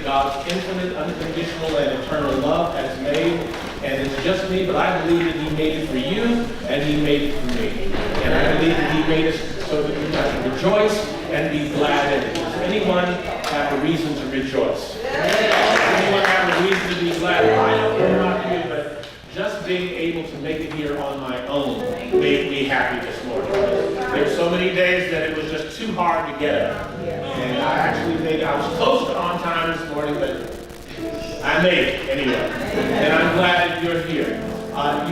God's infinite, unconditional, and eternal love has made. And it's just me, but I believe that He made it for you, and He made it for me. And I believe that He made us so that we can rejoice and be glad in it. Does anyone have a reason to rejoice? Does anyone have a reason to be glad? I don't know about you, but just being able to make it here on my own made me happy this morning. There's so many days that it was just too hard to get up. And I actually made it. I was close to on time this morning, but I made it anyway. And I'm glad that you're here.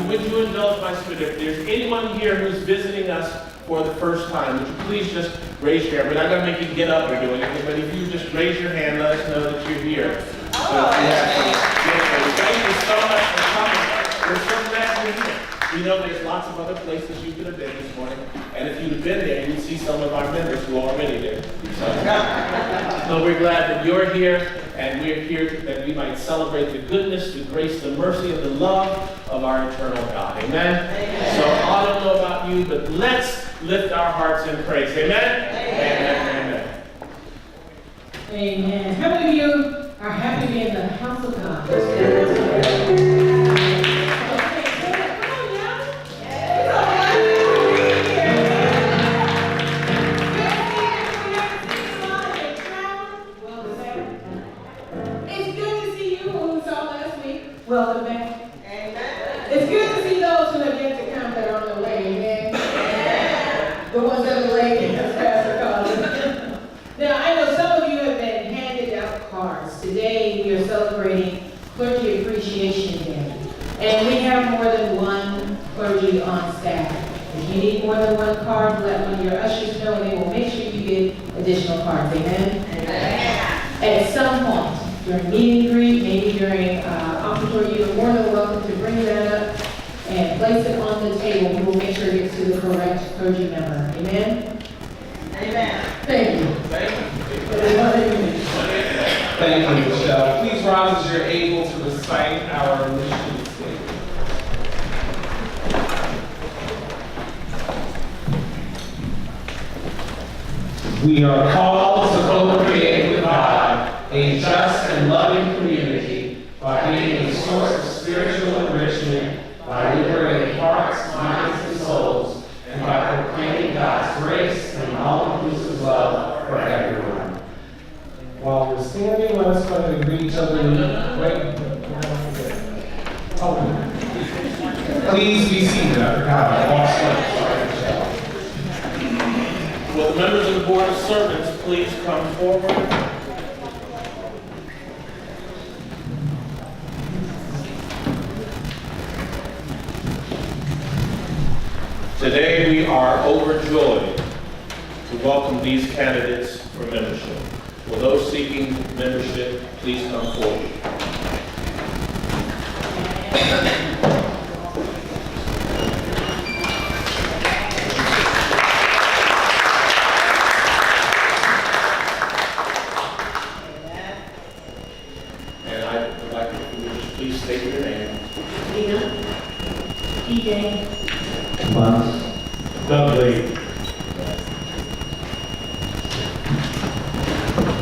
Would you indulge my spirit? If there's anyone here who's visiting us for the first time, would you please just raise your hand? We're not going to make you get up or do anything, but if you just raise your hand, let us know that you're here. Thank you so much for coming. We're so glad you're here. We know there's lots of other places you could have been this morning, and if you'd have been there, you'd see some of our members who are already there. So we're glad that you're here, and we're here that we might celebrate the goodness, the grace, the mercy, and the love of our eternal God. Amen? Amen. So I don't know about you, but let's lift our hearts in praise. Amen? Amen. Amen. Amen. How many of you are happy to be in the house of God? Welcome back. Amen. It's good to see those who have yet to come that are on the way. Amen. Amen. The ones that are late, as Pastor calls it. Now, I know some of you have been handed out cards. Today, we are celebrating Clergy Appreciation Day. And we have more than one clergy on staff. If you need more than one card, let one of your ushers know, and they will make sure you get additional cards. Amen. Amen. At some point, during meet and greet, maybe during offertory, you're more than welcome to bring that up and place it on the table. We will make sure it gets to the correct clergy member. Amen? Amen. Thank you. Thank you. Thank you, Michelle. Please rise as you're able to recite our mission statement. We are called to co-create with God a just and loving community by being a source of spiritual enrichment, by liberating hearts, minds, and souls, and by proclaiming God's grace and all-inclusive love for everyone. While we're standing, let us go ahead and greet each other. Please be seated. I forgot. I lost my Will the members of the Board of Servants please come forward? Today we are overjoyed to welcome these candidates for membership. Will those seeking membership please come forward? And I would like if you would just please state your name. Dina. PJ. Dudley.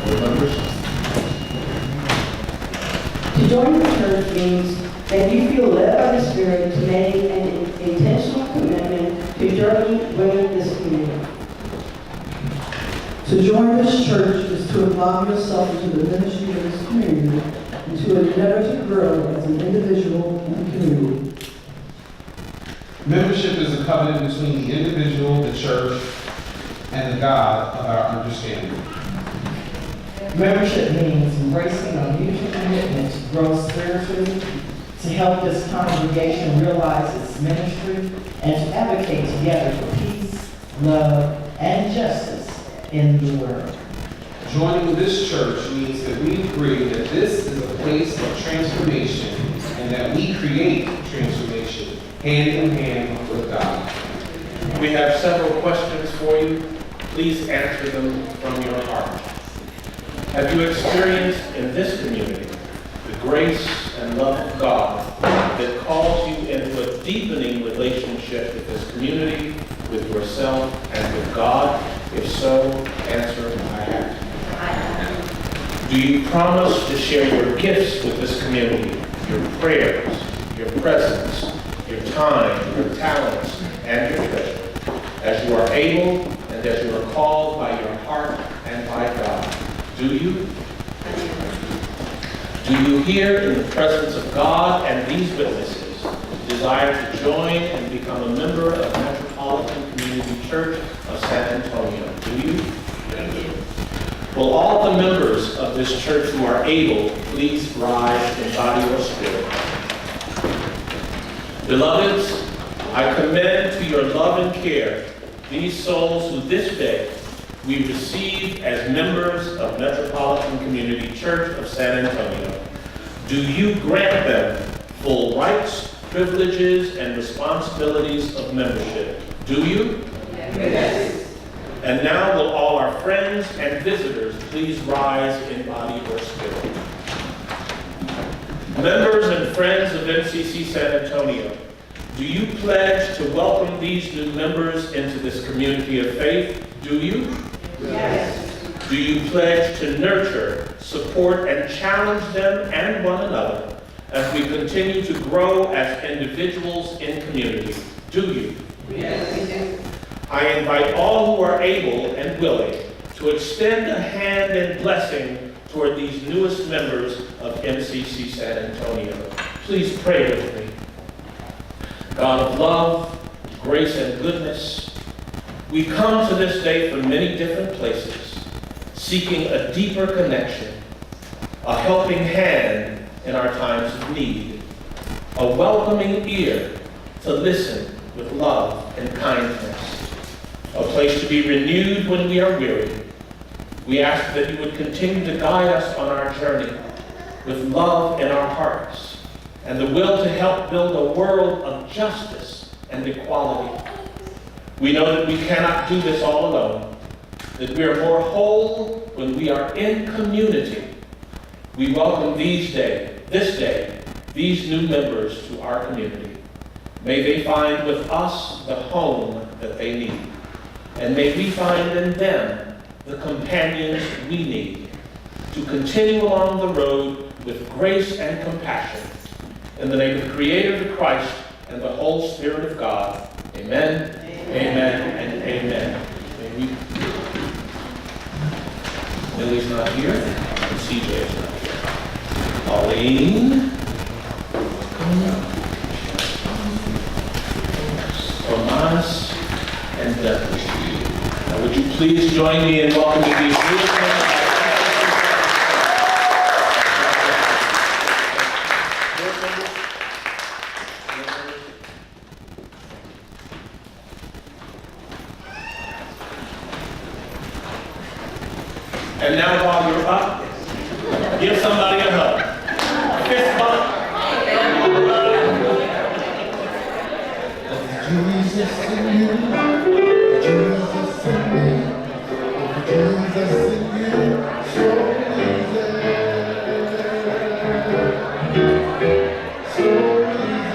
Board members? To join the church means that you feel led by the Spirit to make an intentional commitment to journey with this community. To join this church is to involve yourself into the ministry of this community and to endeavor to grow as an individual and community. Membership is a covenant between the individual, the church, and the God of our understanding. Membership means embracing a mutual commitment to grow spiritually, to help this congregation realize its ministry, and to advocate together for peace, love, and justice in the world. Joining this church means that we agree that this is a place of transformation and that we create transformation hand in hand with God. We have several questions for you. Please answer them from your heart. Have you experienced in this community the grace and love of God that calls you into a deepening relationship with this community, with yourself, and with God? If so, answer, I have. Do you promise to share your gifts with this community, your prayers, your presence, your time, your talents, and your treasure, as you are able and as you are called by your heart and by God? Do you? Do you here in the presence of God and these witnesses desire to join and become a member of Metropolitan Community Church of San Antonio? Do you? Will all the members of this church who are able please rise in body or spirit? Beloveds, I commend to your love and care these souls who this day we receive as members of Metropolitan Community Church of San Antonio. Do you grant them full rights, privileges, and responsibilities of membership? Do you? Yes. And now will all our friends and visitors please rise in body or spirit. Members and friends of MCC San Antonio, do you pledge to welcome these new members into this community of faith? Do you? Yes. Do you pledge to nurture, support, and challenge them and one another as we continue to grow as individuals in community? Do you? Yes. I invite all who are able and willing to extend a hand and blessing toward these newest members of MCC San Antonio. Please pray with me. God of love, grace, and goodness, we come to this day from many different places, seeking a deeper connection, a helping hand in our times of need, a welcoming ear to listen with love and kindness, a place to be renewed when we are weary. We ask that you would continue to guide us on our journey with love in our hearts and the will to help build a world of justice and equality. We know that we cannot do this all alone, that we are more whole when we are in community. We welcome this day, these new members to our community. May they find with us the home that they need. And may we find in them the companions we need to continue along the road with grace and compassion. In the name of the Creator, the Christ, and the whole Spirit of God. Amen, amen, and amen. May we... Lily's not here, and CJ is not here. Pauline. Tomas and Dudley. Now, would you please join me in welcoming these beautiful... And now while you're up, give somebody a hug. Fist bump. Jesus in you, Jesus in me, Jesus in you, so easy, so easy.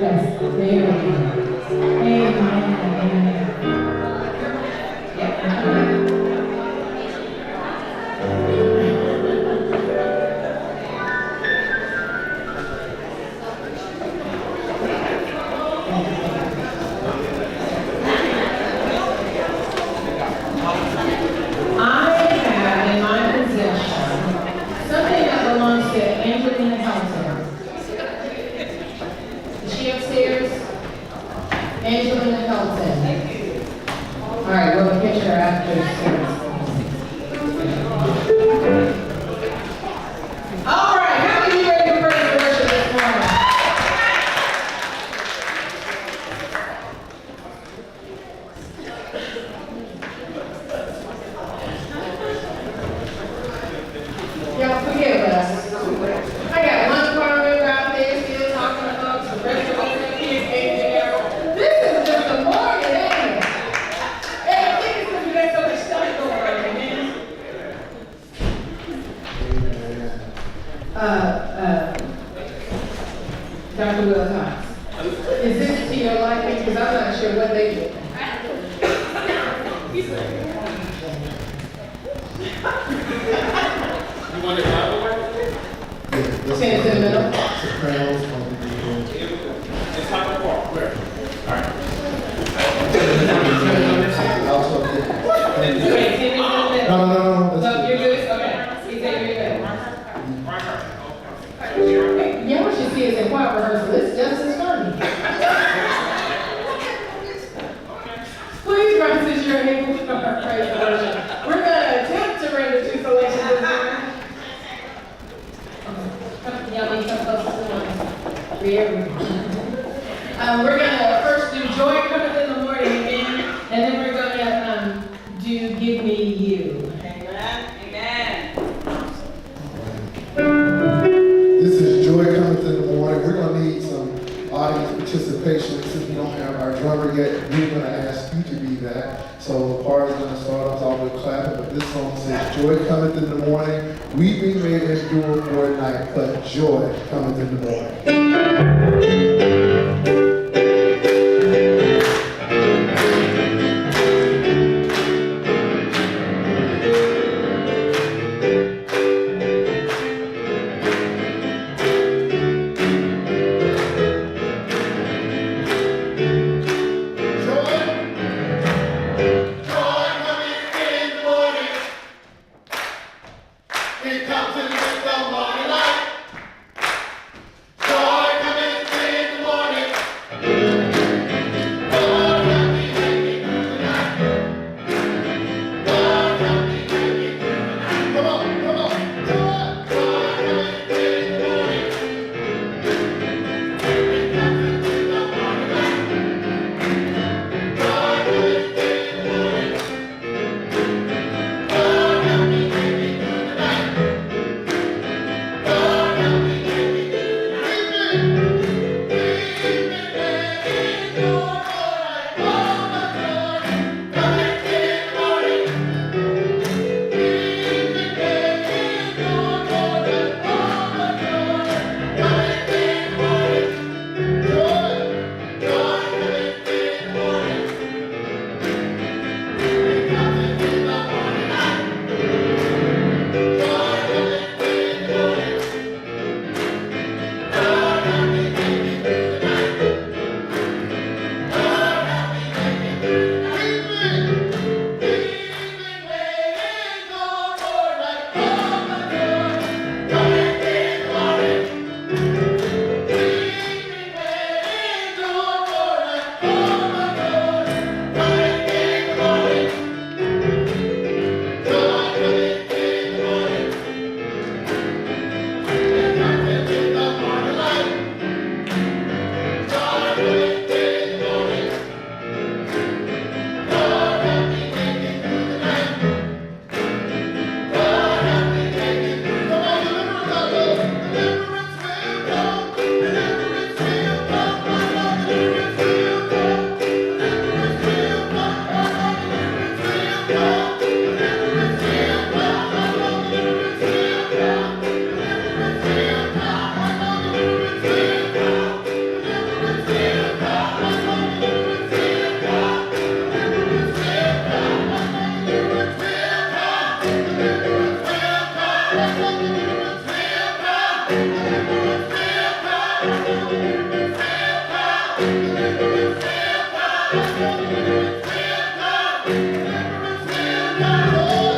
Yes, amen. Amen. Amen. Yeah. I have in my possession something that belongs to Angelina Helton. Is she upstairs? Angelina Helton. All right, we'll catch her after service. All right, how many of you ready for praise and worship this morning? Y'all forgive us. I got one choir member out there still talking about the rest of the kids ain't there. This is just a morning, ain't it? And I think it's because we got so much stuff going on, amen. Dr. Will Cox, is this to your liking? Because I'm not sure what they do. You want it out of the way? Say it in the middle. Sopranos on the beat. It's not a bar. Where? All right. Also, Wait, say it in the middle. no. No, you're good? Okay. He said you're good. Yeah, what you see is in choir rehearsal. It's just as funny. Please rise as you're able to praise the worship. We're going to attempt to render two selections this morning. Y'all need some close to the one. We're going to first do Joy Cometh in the Morning again, and then we're going to do Give Me You. This is Joy Cometh in the Morning. We're going to need some audience participation. Since we don't have our drummer yet, we're going to ask you to be that. So the part is going to start off all with clapping, but this song says, Joy cometh in the morning, weeping may endure for a night, but joy cometh in the morning. It comes in the morning light. Joy cometh in the morning. Deliverance will come.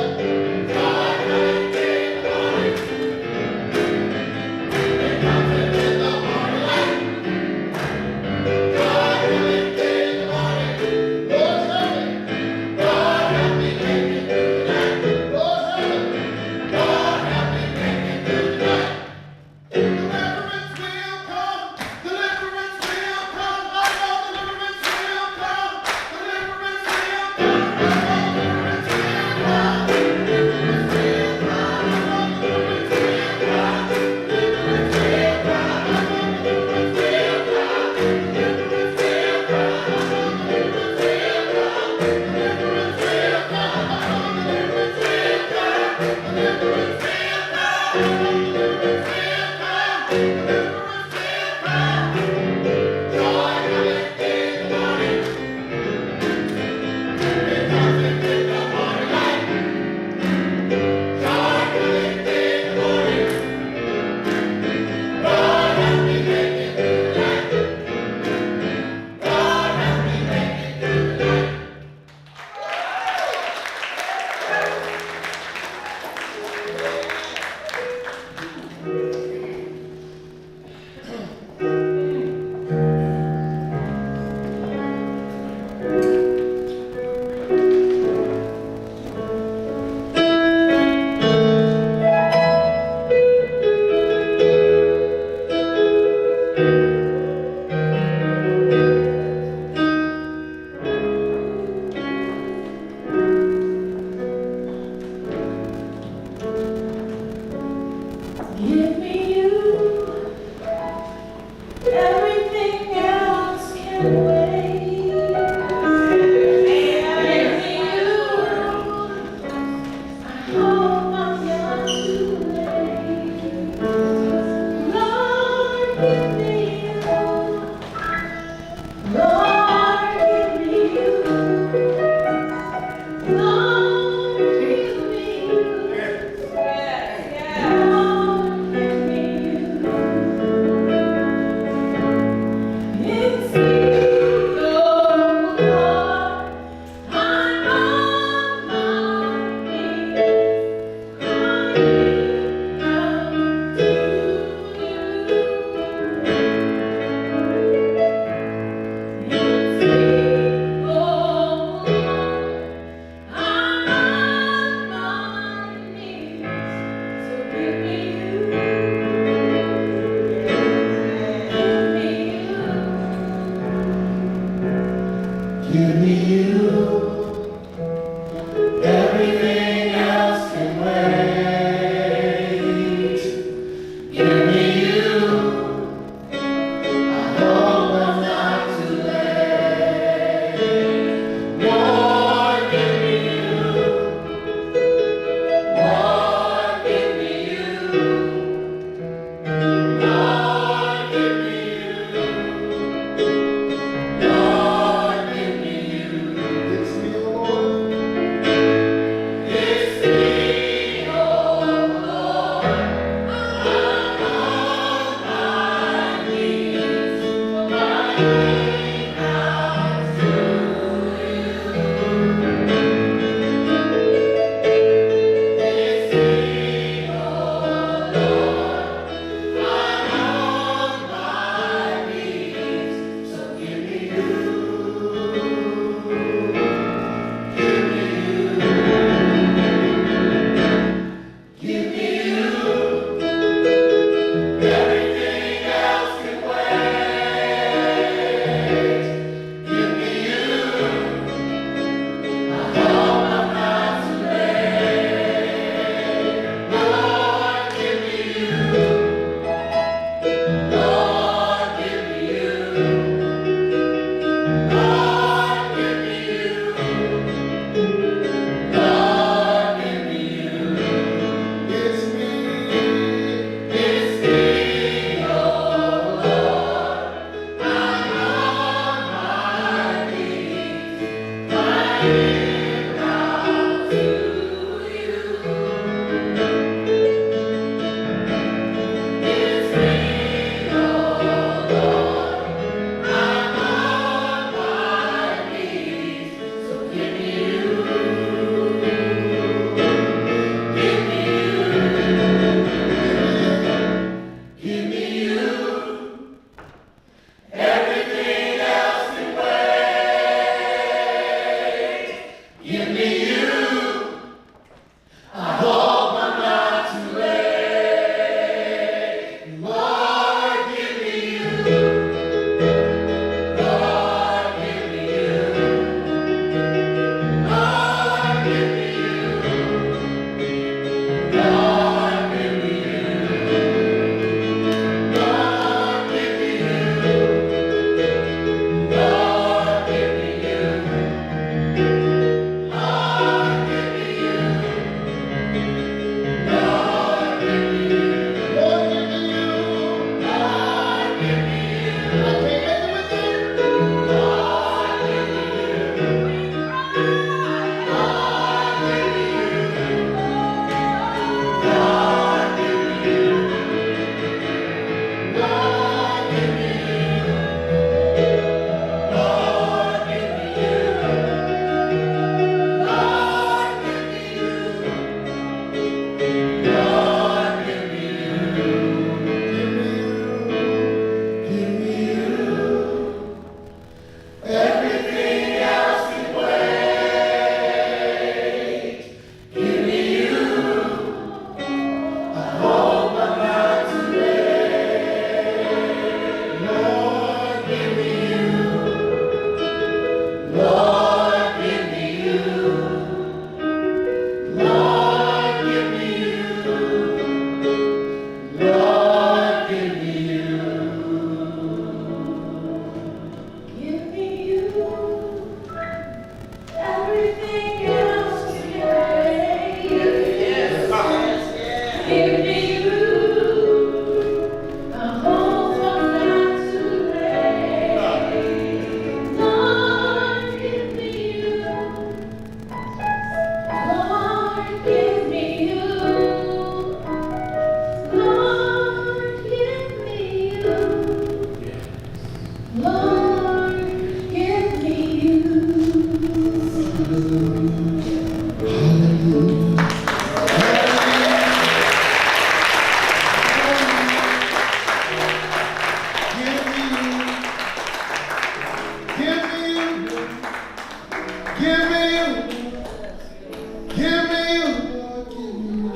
Give me you, Lord, give me you.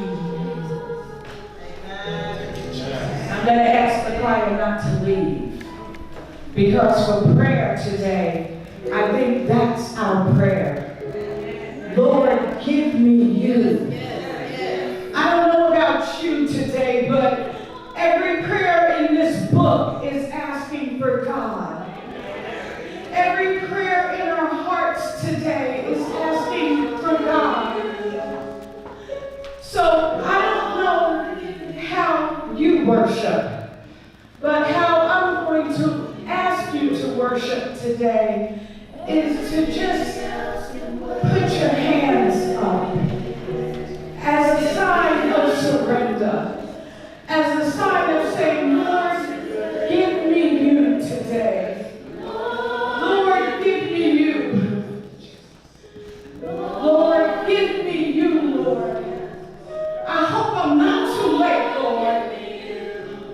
I'm going to ask the choir not to leave. Because for prayer today, I think that's our prayer. Lord, give me you. I don't know about you today, but every prayer in this book is asking for God. Every prayer in our hearts today is asking for God. So I don't know how you worship, but how I'm going to ask you to worship today is to just put your hands up as a sign of surrender, as a sign of saying, Lord, give me you today. Lord, give me you. Lord, give me you, Lord. I hope I'm not too late, Lord.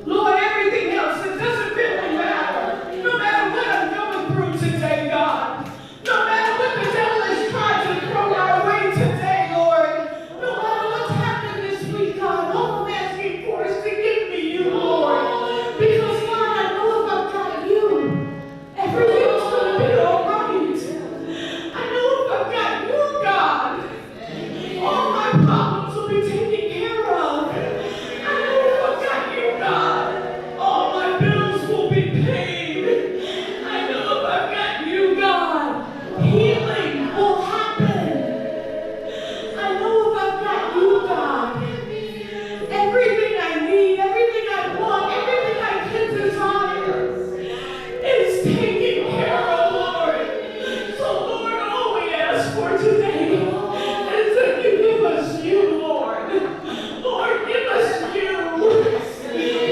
Lord, everything else, it doesn't really matter. No matter what I'm going through today, God. No matter what the devil is trying to throw my way today, Lord. No matter what's happened this week, God, all I'm asking for is to give me you, Lord. Because, Lord, I know if I've got you, everything's going to be all right. I know if I've got you, God, all my problems will be taken care of. I know if I've got you, God, all my bills will be paid. I know if I've got you, God, healing will happen. I know if I've got you, God, everything I need, everything I want, everything I can desire is taken care of, Lord. So, Lord, all we ask for today is that you give us you, Lord. Lord, give us you.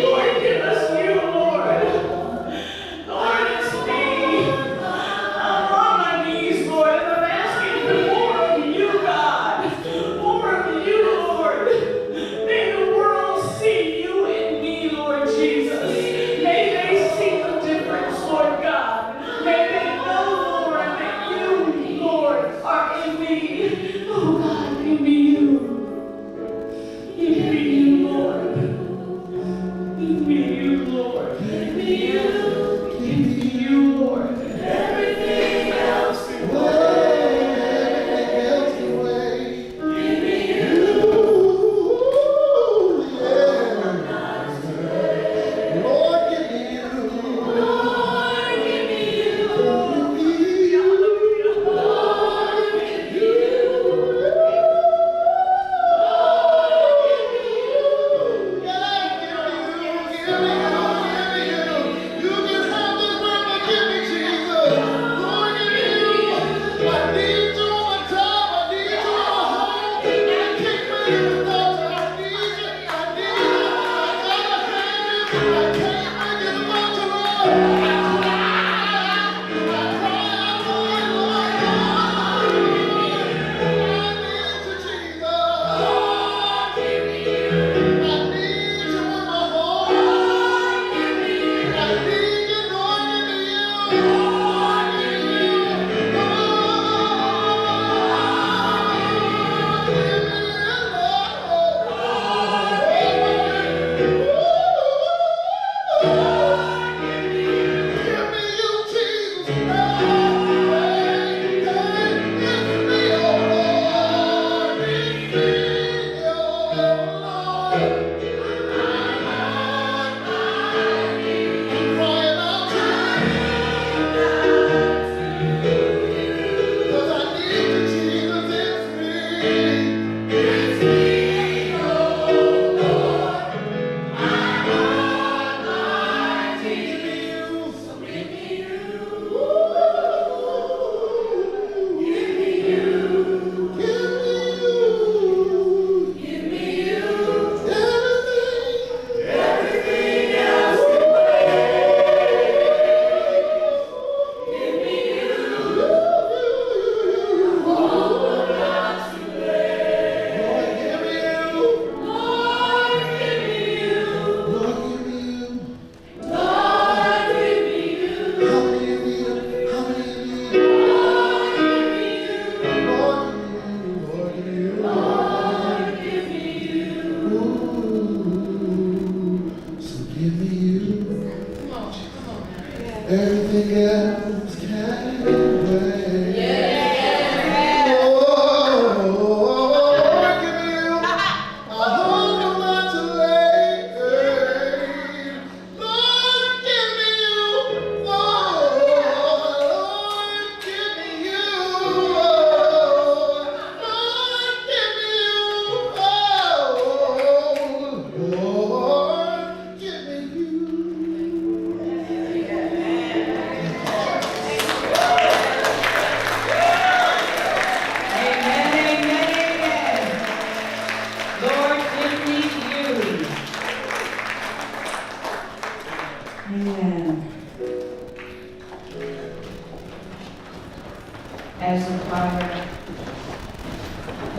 Lord, give us you, Lord. Lord, it's me. I'm on my knees, Lord, and I'm asking for more of you, God. More of you, Lord. May the world see you in me, Lord Jesus. May they see the difference, Lord God. May they know, Lord, that you, Lord, are in me. Oh, God, give me you. Give me you, Lord. Give me you, Lord. Give me you. Give me you, Lord. Everything else can wait. Give me you. Lord, give me you. Lord, give me you. Lord, give me you. Lord, give me you.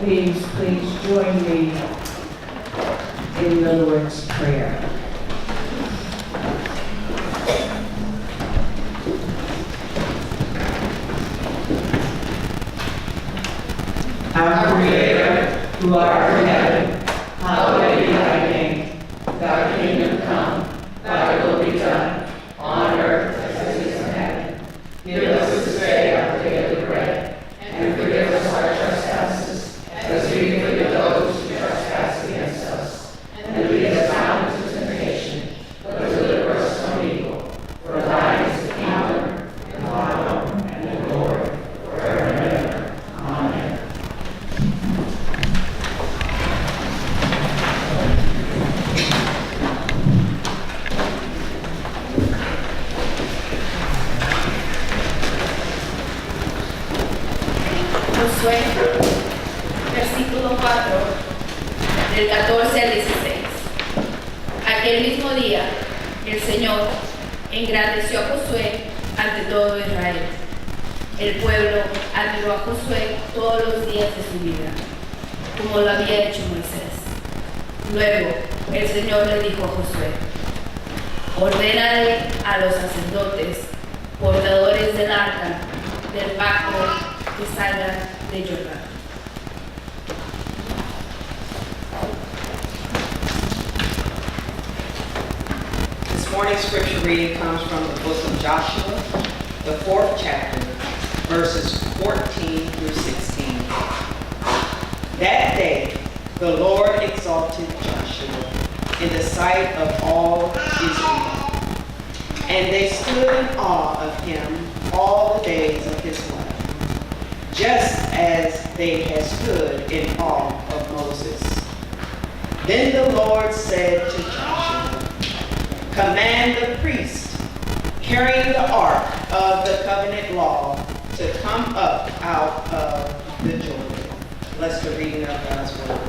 Please join me in the Lord's Prayer. Our Creator, who art in heaven, hallowed be thy name. Thy kingdom come, thy will be done, on earth as it is in heaven. Give us this day our daily bread, and forgive us our trespasses, as we forgive those who trespass against us. And lead us not into temptation, but deliver us from evil. For thine is the kingdom, and the power, and the glory, forever and ever. Amen. Josué, versículo 4, del 14 al 16. Aquel mismo día, el Señor engrandeció a Josué ante todo Israel. El pueblo admiró a Josué todos los días de su vida, como lo había hecho Moisés. Luego, el Señor le dijo a Josué: ordénale a los sacerdotes, portadores del arca del pacto, que salgan de Jordán. This morning's scripture reading comes from the book of Joshua, the 4th chapter, verses 14 through 16. That day, the Lord exalted Joshua in the sight of all Israel, and they stood in awe of him all the days of his life, just as they had stood in awe of Moses. Then the Lord said to Joshua, command the priest carrying the ark of the covenant law to come up out of the Jordan. Bless the reading of God's word.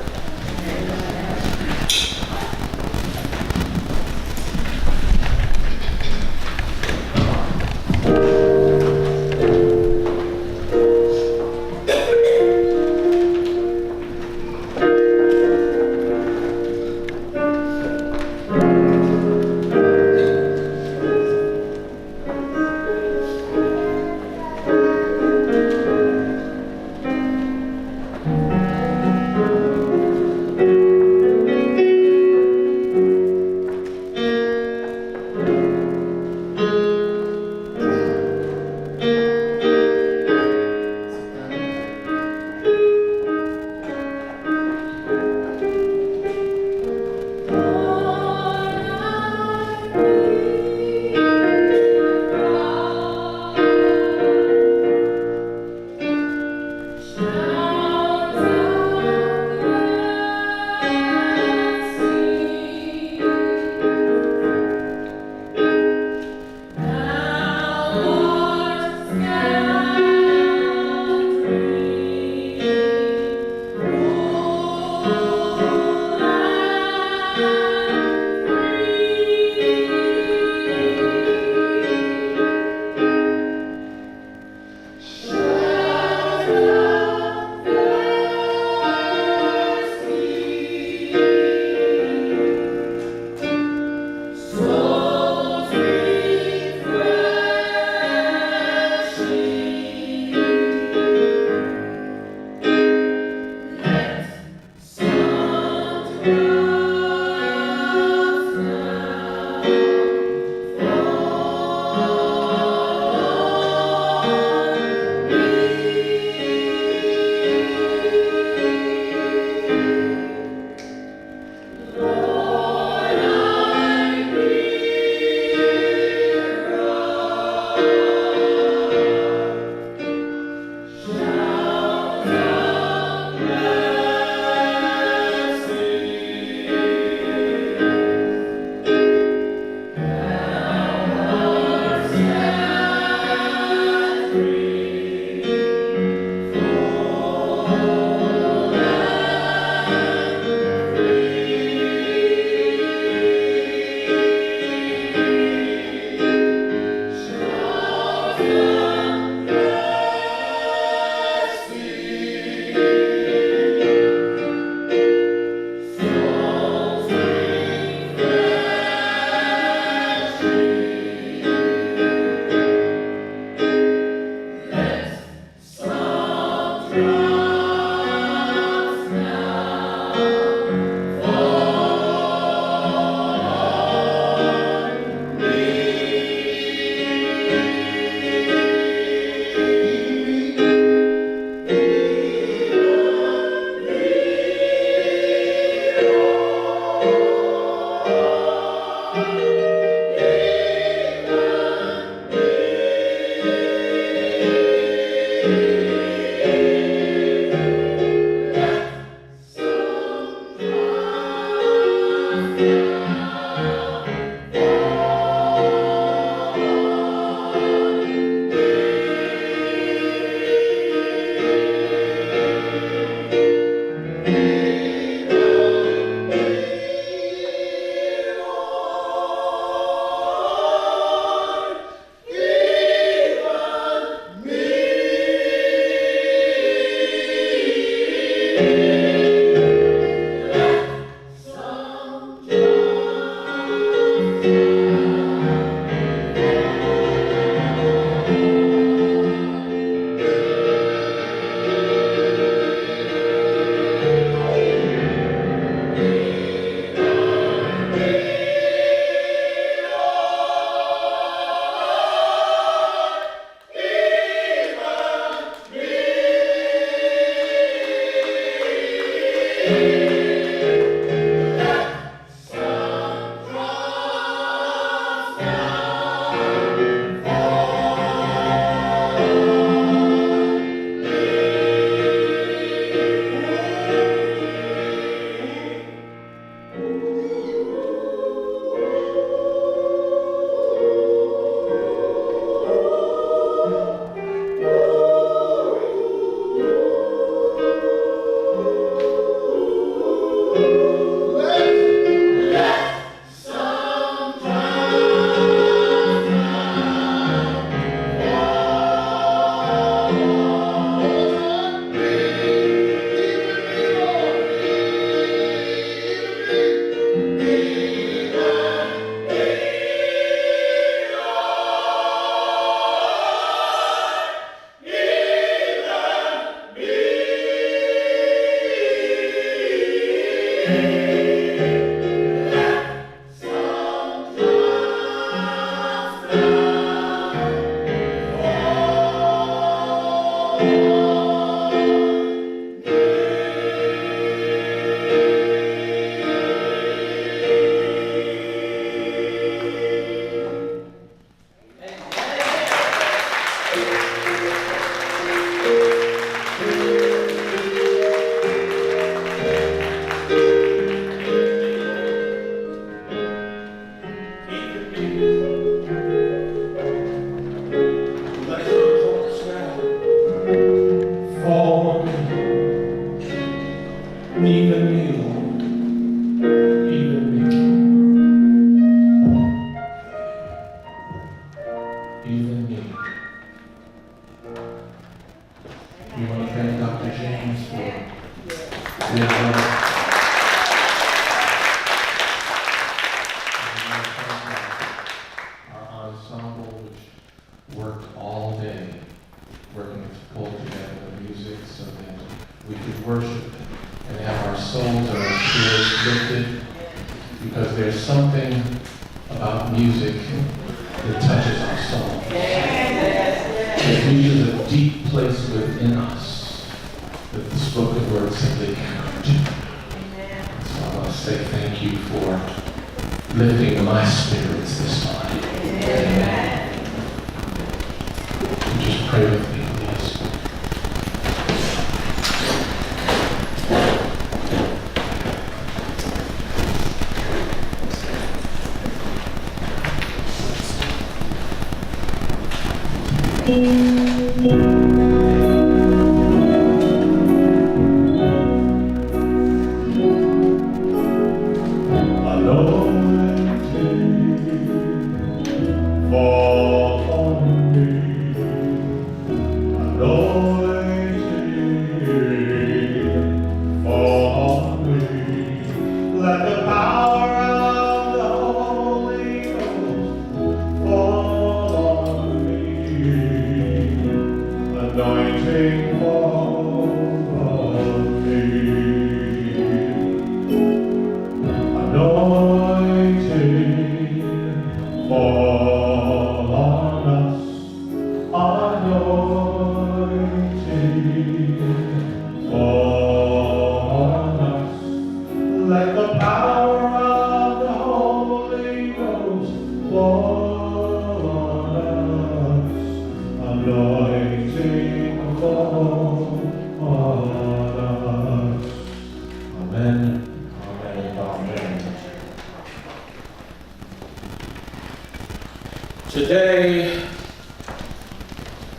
Today,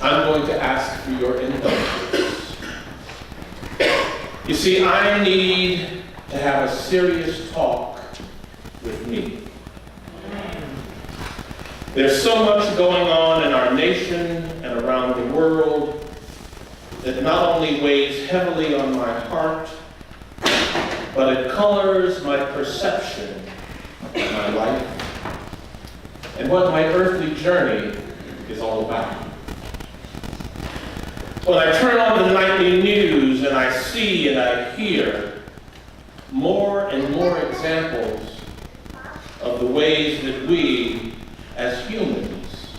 I'm going to ask for your indulgence. You see, I need to have a serious talk with me. There's so much going on in our nation and around the world that not only weighs heavily on my heart, but it colors my perception of my life and what my earthly journey is all about. When I turn on the nightly news and I see and I hear more and more examples of the ways that we as humans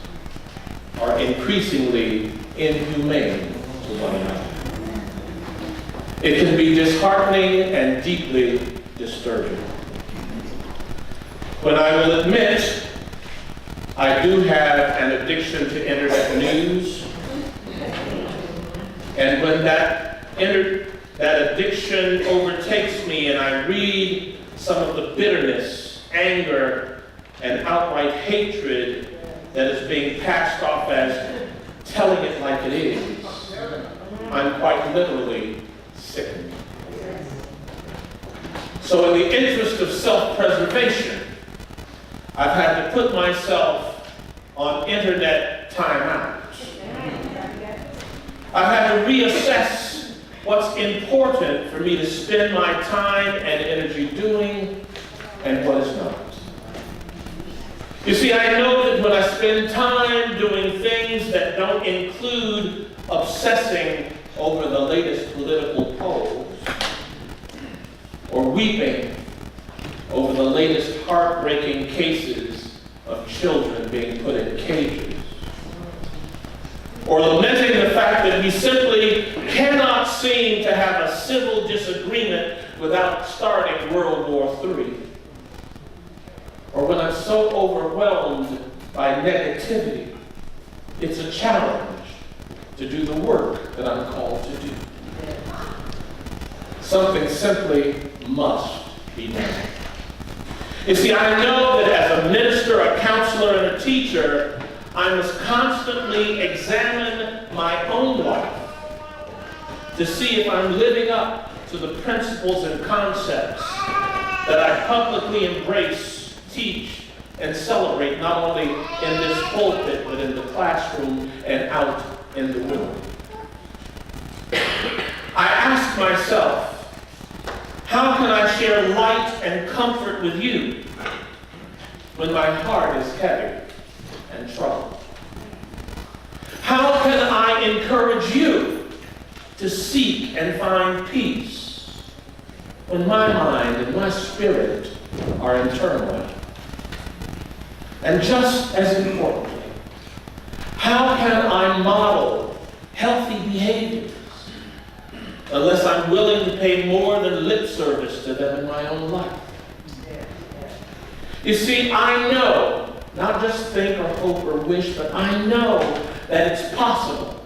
are increasingly inhumane to one another, it can be disheartening and deeply disturbing. When I will admit I do have an addiction to internet news, and when that addiction overtakes me and I read some of the bitterness, anger, and outright hatred that is being passed off as telling it like it is, I'm quite literally sickened. So in the interest of self-preservation, I've had to put myself on internet timeout. I've had to reassess what's important for me to spend my time and energy doing and what is not. You see, I know that when I spend time doing things that don't include obsessing over the latest political polls or weeping over the latest heartbreaking cases of children being put in cages, or lamenting the fact that we simply cannot seem to have a civil disagreement without starting World War III, or when I'm so overwhelmed by negativity, it's a challenge to do the work that I'm called to do. Something simply must be done. You see, I know that as a minister, a counselor, and a teacher, I must constantly examine my own life to see if I'm living up to the principles and concepts that I publicly embrace, teach, and celebrate not only in this pulpit, but in the classroom and out in the world. I ask myself, how can I share light and comfort with you when my heart is heavy and troubled? How can I encourage you to seek and find peace when my mind and my spirit are in turmoil? And just as importantly, how can I model healthy behaviors unless I'm willing to pay more than lip service to them in my own life? You see, I know, not just think or hope or wish, but I know that it's possible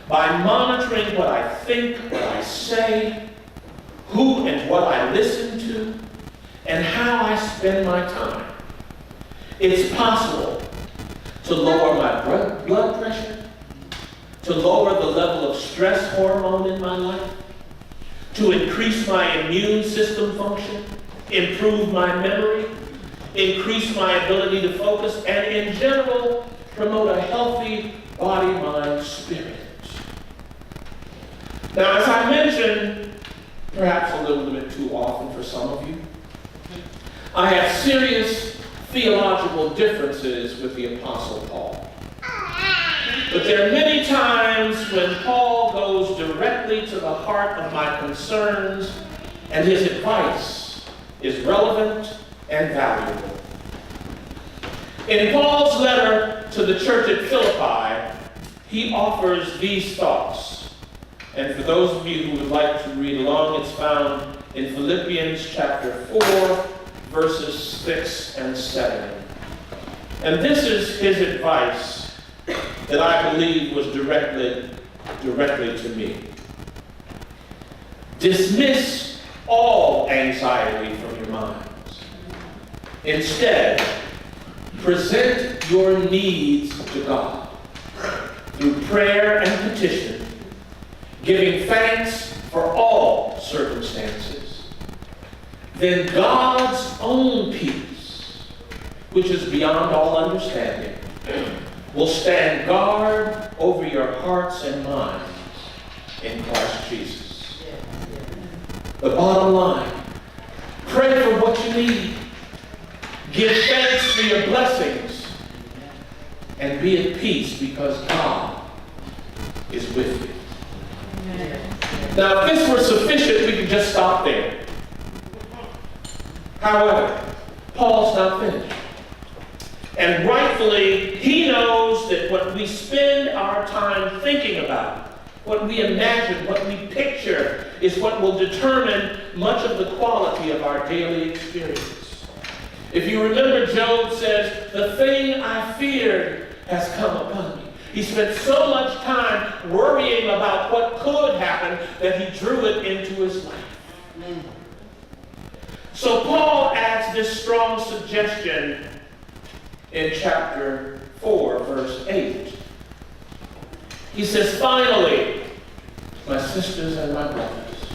by monitoring what I think, what I say, who and what I listen to, and how I spend my time. It's possible to lower my blood pressure, to lower the level of stress hormone in my life, to increase my immune system function, improve my memory, increase my ability to focus, and in general, promote a healthy body, mind, spirit. Now, as I mentioned, perhaps a little bit too often for some of you, I have serious theological differences with the Apostle Paul. But there are many times when Paul goes directly to the heart of my concerns, and his advice is relevant and valuable. In Paul's letter to the church at Philippi, he offers these thoughts. And for those of you who would like to read along, it's found in Philippians chapter 4, verses 6 and 7. And this is his advice that I believe was directly to me. Dismiss all anxiety from your minds. Instead, present your needs to God through prayer and petition, giving thanks for all circumstances, then God's own peace, which is beyond all understanding, will stand guard over your hearts and minds in Christ Jesus. The bottom line, pray for what you need. Give thanks for your blessings. And be at peace because God is with you. Now, if this were sufficient, we could just stop there. However, Paul's not finished. And rightfully, he knows that what we spend our time thinking about, what we imagine, what we picture, is what will determine much of the quality of our daily experience. If you remember, Job says, "The thing I feared has come upon me." He spent so much time worrying about what could happen that he drew it into his life. So Paul adds this strong suggestion in chapter 4, verse 8. He says, "Finally, my sisters and my brothers,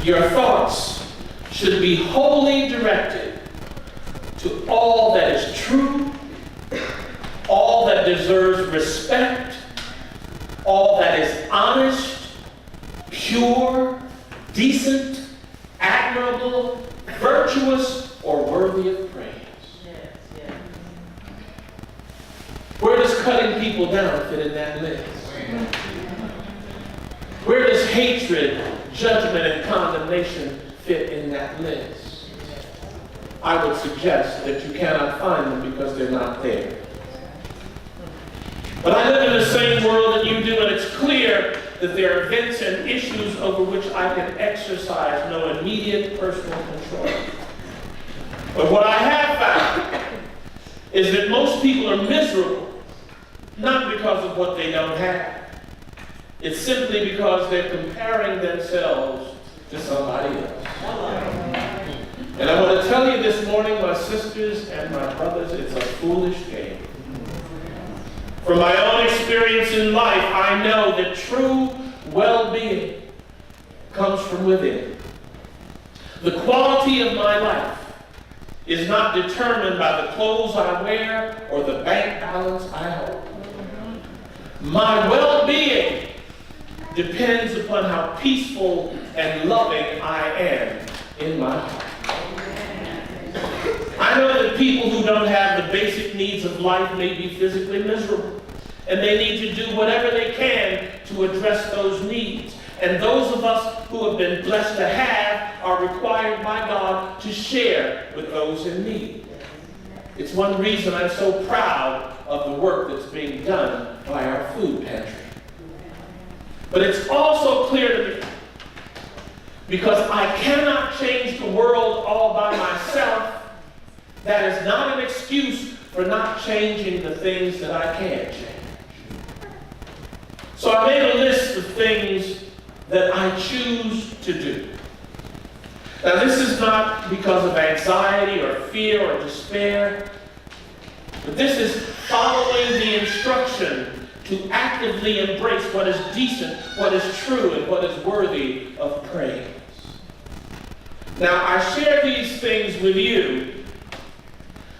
your thoughts should be wholly directed to all that is true, all that deserves respect, all that is honest, pure, decent, admirable, virtuous, or worthy of praise." Where does cutting people down fit in that list? Where does hatred, judgment, and condemnation fit in that list? I would suggest that you cannot find them because they're not there. But I live in the same world that you do, and it's clear that there are events and issues over which I can exercise no immediate personal control. But what I have found is that most people are miserable, not because of what they don't have. It's simply because they're comparing themselves to somebody else. And I want to tell you this morning, my sisters and my brothers, it's a foolish game. From my own experience in life, I know that true well-being comes from within. The quality of my life is not determined by the clothes I wear or the bank balance I hold. My well-being depends upon how peaceful and loving I am in my heart. I know that people who don't have the basic needs of life may be physically miserable, and they need to do whatever they can to address those needs. And those of us who have been blessed to have are required by God to share with those in need. It's one reason I'm so proud of the work that's being done by our food pantry. But it's also clear to me, because I cannot change the world all by myself, that is not an excuse for not changing the things that I can change. So I made a list of things that I choose to do. Now, this is not because of anxiety or fear or despair, but this is following the instruction to actively embrace what is decent, what is true, and what is worthy of praise. Now, I share these things with you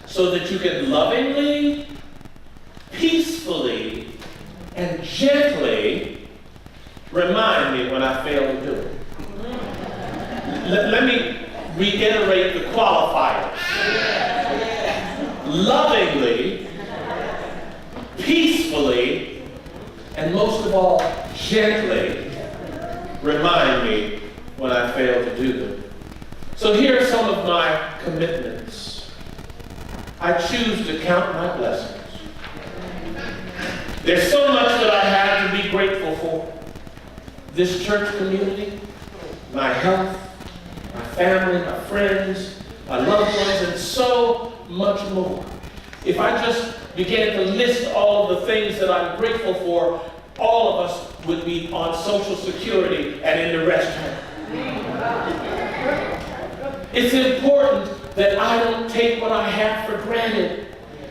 so that you can lovingly, peacefully, and gently remind me when I fail to do it. Let me reiterate the qualifiers. Lovingly, peacefully, and most of all, gently remind me when I fail to do them. So here are some of my commitments. I choose to count my blessings. There's so much that I have to be grateful for. This church community, my health, my family, my friends, my loved ones, and so much more. If I just began to list all of the things that I'm grateful for, all of us would be on Social Security and in the restaurant. It's important that I don't take what I have for granted.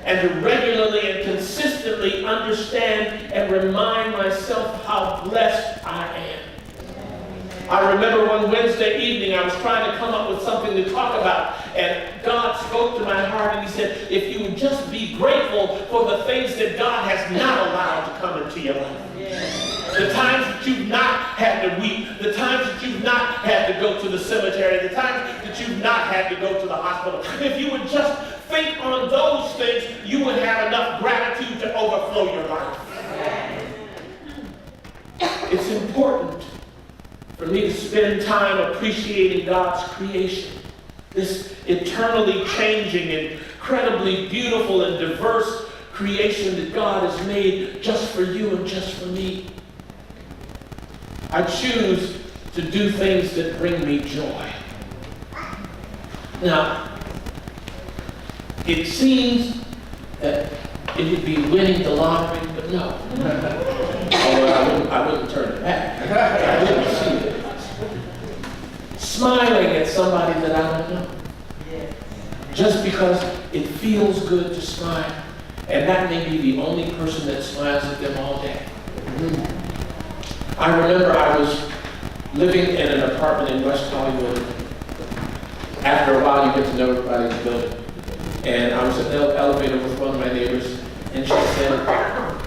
and to regularly and consistently understand and remind myself how blessed I am. I remember one Wednesday evening, I was trying to come up with something to talk about, and God spoke to my heart, and he said, if you would just be grateful for the things that God has not allowed to come into your life. The times that you've not had to weep, the times that you've not had to go to the cemetery, the times that you've not had to go to the hospital. If you would just think on those things, you would have enough gratitude to overflow your life. It's important for me to spend time appreciating God's creation, this eternally changing, incredibly beautiful and diverse creation that God has made just for you and just for me. I choose to do things that bring me joy. Now, it seems that it would be winning the lottery, but no. Although I wouldn't turn it back. I wouldn't see it. Smiling at somebody that I don't know. Just because it feels good to smile. And that may be the only person that smiles at them all day. I remember I was living in an apartment in West Hollywood. After a while, you get to know everybody in the building. And I was in the elevator with one of my neighbors, and she said,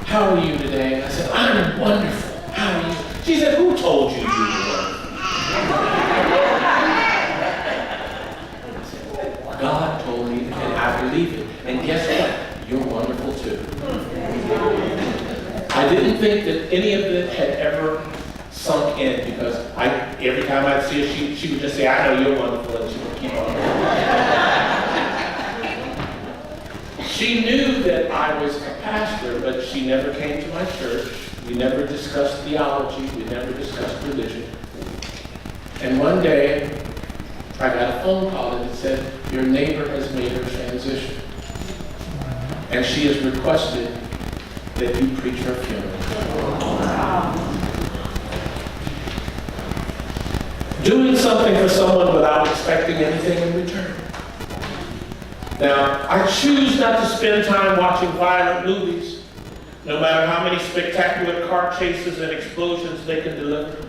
how are you today? And I said, I'm wonderful. How are you? She said, who told you you were wonderful? God told me, and I believe it. And guess what? You're wonderful too. I didn't think that any of it had ever sunk in, because every time I'd see her, she would just say, I know you're wonderful, and she would keep on. She knew that I was a pastor, but she never came to my church. We never discussed theology. We never discussed religion. And one day, I got a phone call and it said, your neighbor has made her transition. And she has requested that you preach her funeral. Doing something for someone without expecting anything in return. Now, I choose not to spend time watching violent movies, no matter how many spectacular car chases and explosions they can deliver,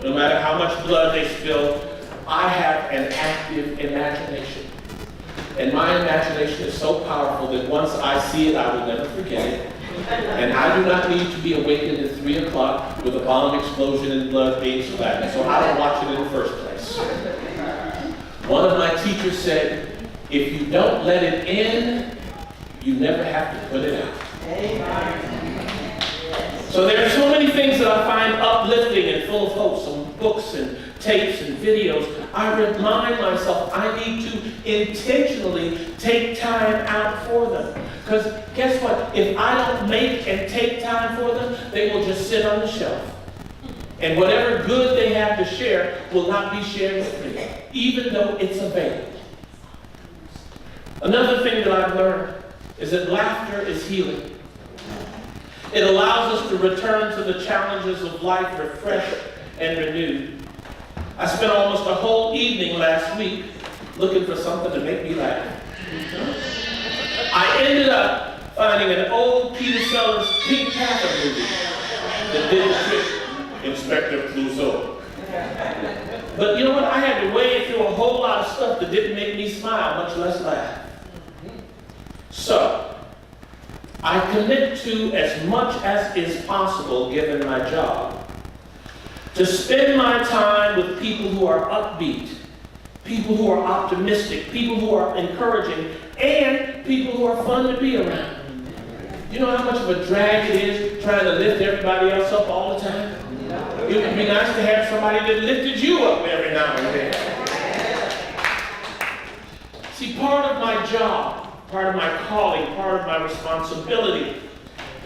no matter how much blood they spill. I have an active imagination. And my imagination is so powerful that once I see it, I will never forget it. And I do not need to be awakened at 3 o'clock with a bomb explosion and blood being splattered, so I don't watch it in the first place. One of my teachers said, if you don't let it in, you never have to put it out. So there are so many things that I find uplifting and full of hope, some books and tapes and videos. I remind myself I need to intentionally take time out for them. Because guess what? If I don't make and take time for them, they will just sit on the shelf. And whatever good they have to share will not be shared with me, even though it's available. Another thing that I've learned is that laughter is healing. It allows us to return to the challenges of life refreshed and renewed. I spent almost a whole evening last week looking for something to make me laugh. I ended up finding an old Peter Sellers Pink Panther movie that did the trick, Inspector Clouseau. But you know what? I had to wade through a whole lot of stuff that didn't make me smile, much less laugh. So, I commit to, as much as is possible given my job, to spend my time with people who are upbeat, people who are optimistic, people who are encouraging, and people who are fun to be around. You know how much of a drag it is trying to lift everybody else up all the time? It would be nice to have somebody that lifted you up every now and then. See, part of my job, part of my calling, part of my responsibility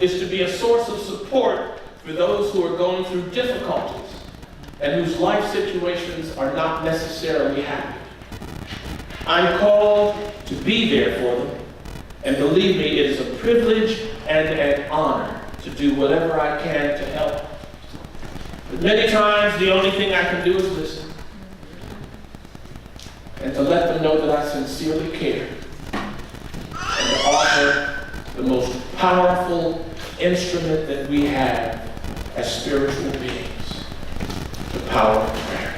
is to be a source of support for those who are going through difficulties and whose life situations are not necessarily happy. I'm called to be there for them, and believe me, it is a privilege and an honor to do whatever I can to help. But many times, the only thing I can do is listen and to let them know that I sincerely care, and to offer the most powerful instrument that we have as spiritual beings, the power of prayer.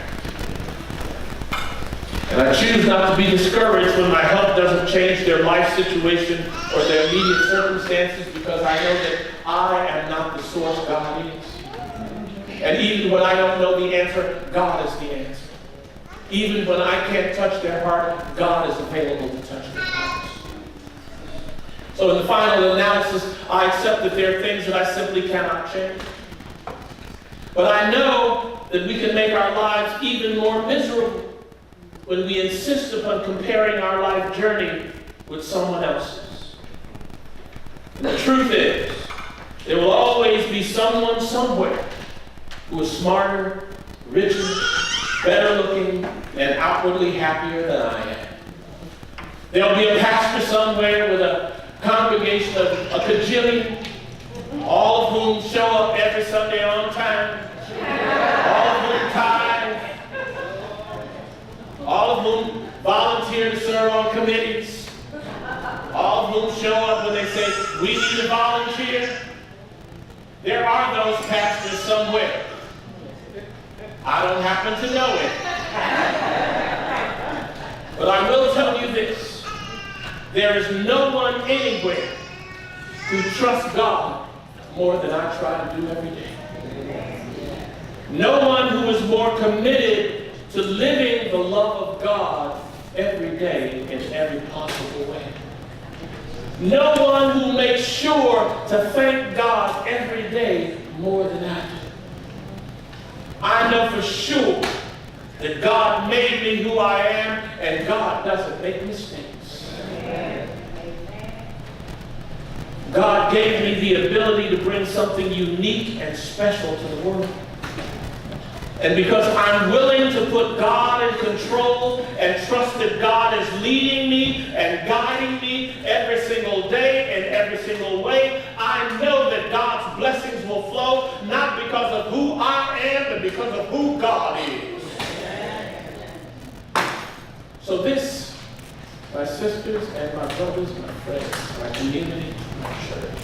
And I choose not to be discouraged when my health doesn't change their life situation or their immediate circumstances, because I know that I am not the source, God is. And even when I don't know the answer, God is the answer. Even when I can't touch their heart, God is available to touch their hearts. So in the final analysis, I accept that there are things that I simply cannot change. But I know that we can make our lives even more miserable when we insist upon comparing our life journey with someone else's. And the truth is, there will always be someone somewhere who is smarter, richer, better looking, and outwardly happier than I am. There'll be a pastor somewhere with a congregation of a cajillion, all of whom show up every Sunday on time, all of whom tithe, all of whom volunteer to serve on committees, all of whom show up when they say, we need a volunteer. There are those pastors somewhere. I don't happen to know it. But I will tell you this. There is no one anywhere who trusts God more than I try to do every day. No one who is more committed to living the love of God every day in every possible way. No one who makes sure to thank God every day more than I do. I know for sure that God made me who I am, and God doesn't make mistakes. God gave me the ability to bring something unique and special to the world. And because I'm willing to put God in control and trust that God is leading me and guiding me every single day and every single way, I know that God's blessings will flow, not because of who I am, but because of who God is. So this, my sisters and my brothers, my friends, my community, my church,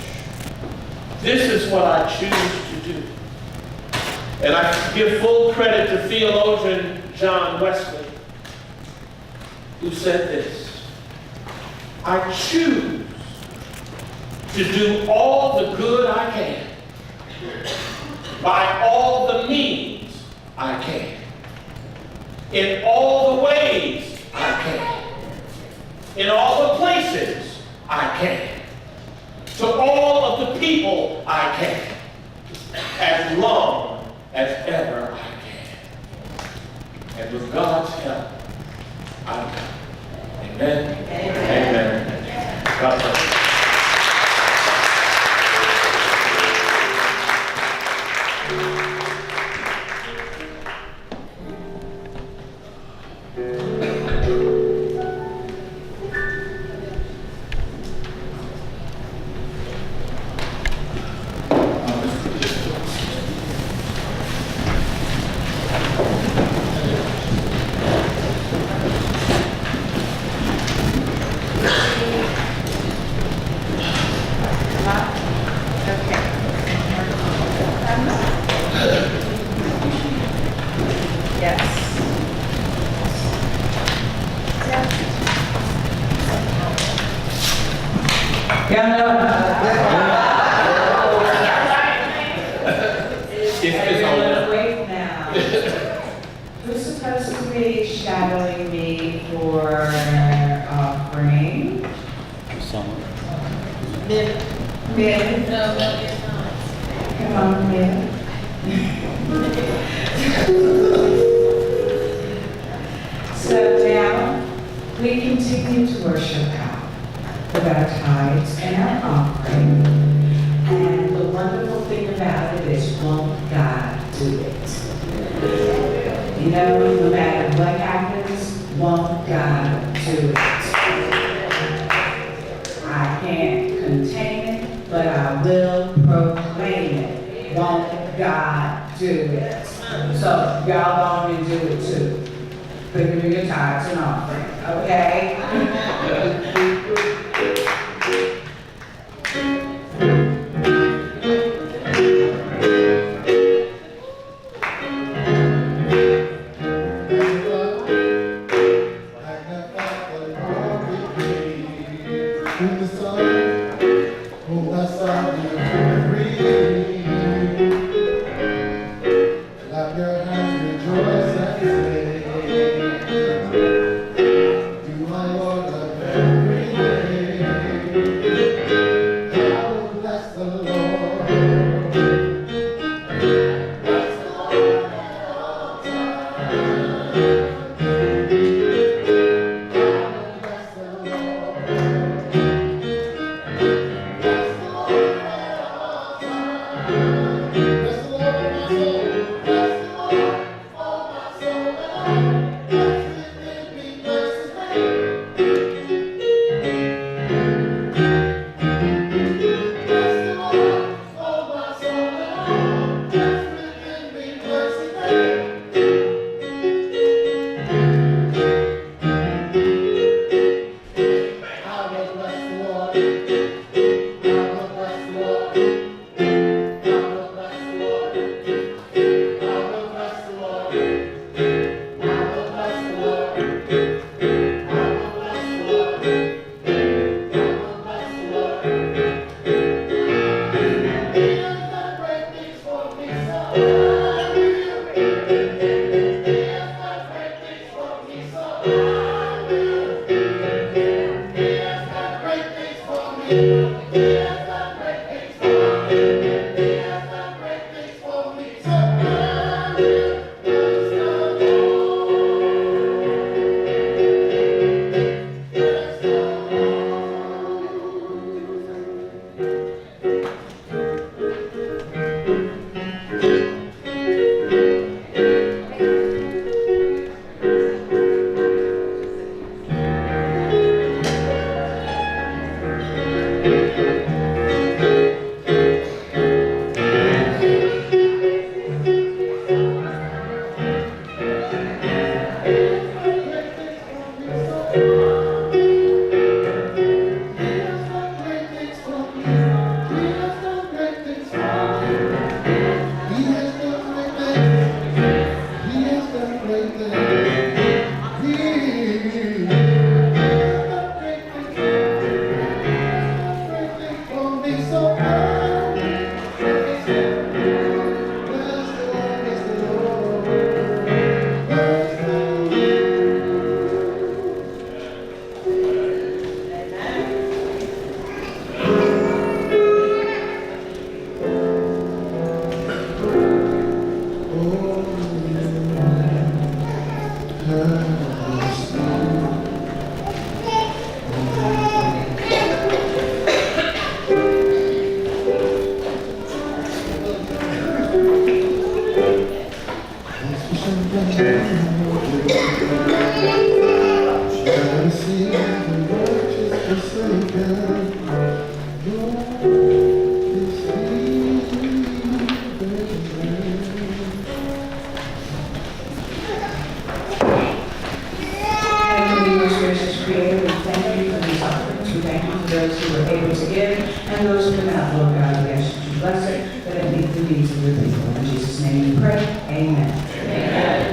this is what I choose to do. And I give full credit to theologian John Wesley, who said this: I choose to do all the good I can, by all the means I can, in all the ways I can, in all the places I can, to all of the people I can, as long as ever I can. And with God's help, I will. Amen. Amen. God bless you. Who's supposed to be shadowing me for offering? Someone. Mid. No, you're not. Come on, Mid. So now we continue to worship God with our tithes and our offering. And the wonderful thing about it is, won't God do it? You know, no matter what happens, won't God do it? I can't contain it, but I will proclaim it. Won't God do it? So y'all want me to do it too. Put it in your tithes and offering, okay? Those who were able to give, and those who could not, Lord God, we ask you to bless it, that it meet the needs of your people. In Jesus' name we pray, amen. Amen.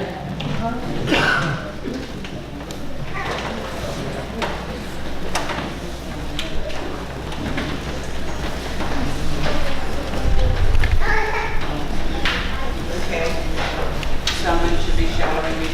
Okay. Someone should be showering me.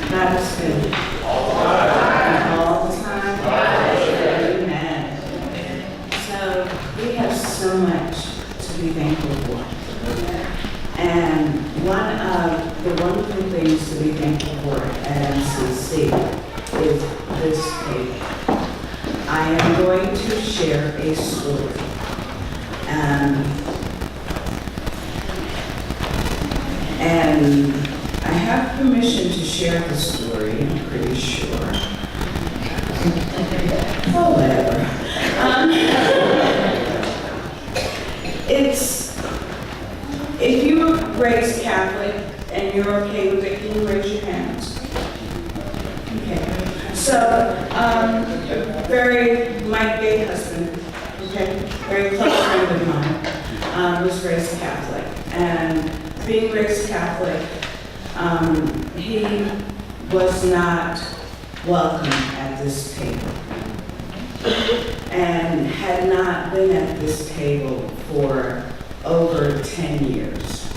God is good. All the time. Amen. So we have so much to be thankful for. And one of the wonderful things to be thankful for at MCC is this page. I am going to share a story. And I have permission to share the story, I'm pretty sure. Oh, whatever. If you were raised Catholic and you're okay with it, can you raise your hands? Okay. So, my gay husband, okay, very close friend of mine, was raised Catholic. And being raised Catholic, he was not welcome at this table and had not been at this table for over 10 years.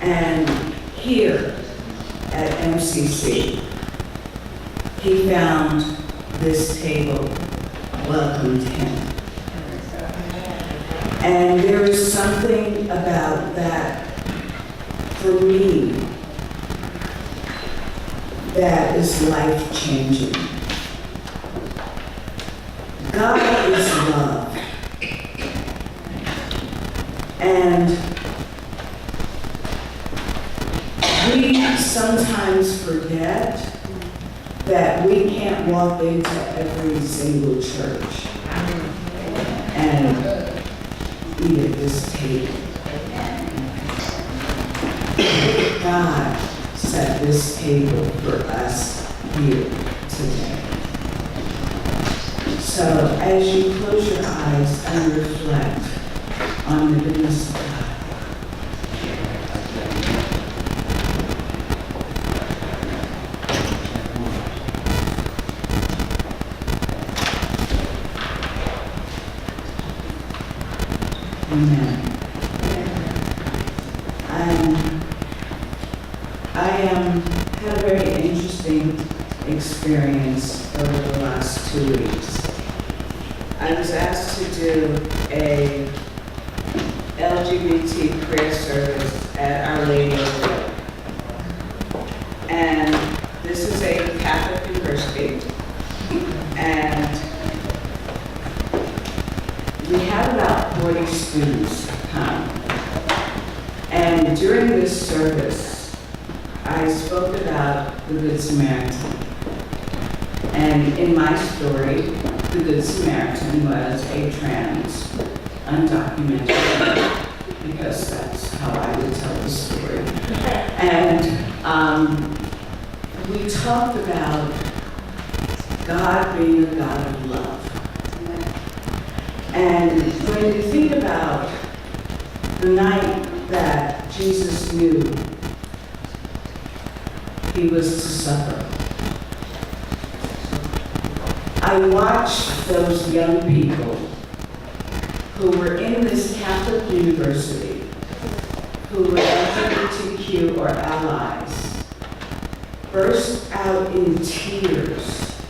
And here at MCC, he found this table welcomed him. And there is something about that for me that is life-changing. God is love. And we sometimes forget that we can't walk into every single church and eat at this table. God set this table for us here today. So as you close your eyes and reflect on the goodness of God, amen. I had a very interesting experience over the last 2 weeks. I was asked to do a LGBT prayer service at Our Lady of the Way. And this is a Catholic university. And we had about 40 students come. And during this service, I spoke about the Good Samaritan. And in my story, the Good Samaritan was a trans, undocumented, because that's how I would tell the story. And we talked about God being a God of love. And when you think about the night that Jesus knew he was to suffer, I watched those young people who were in this Catholic university, who were LGBTQ or allies, burst out in tears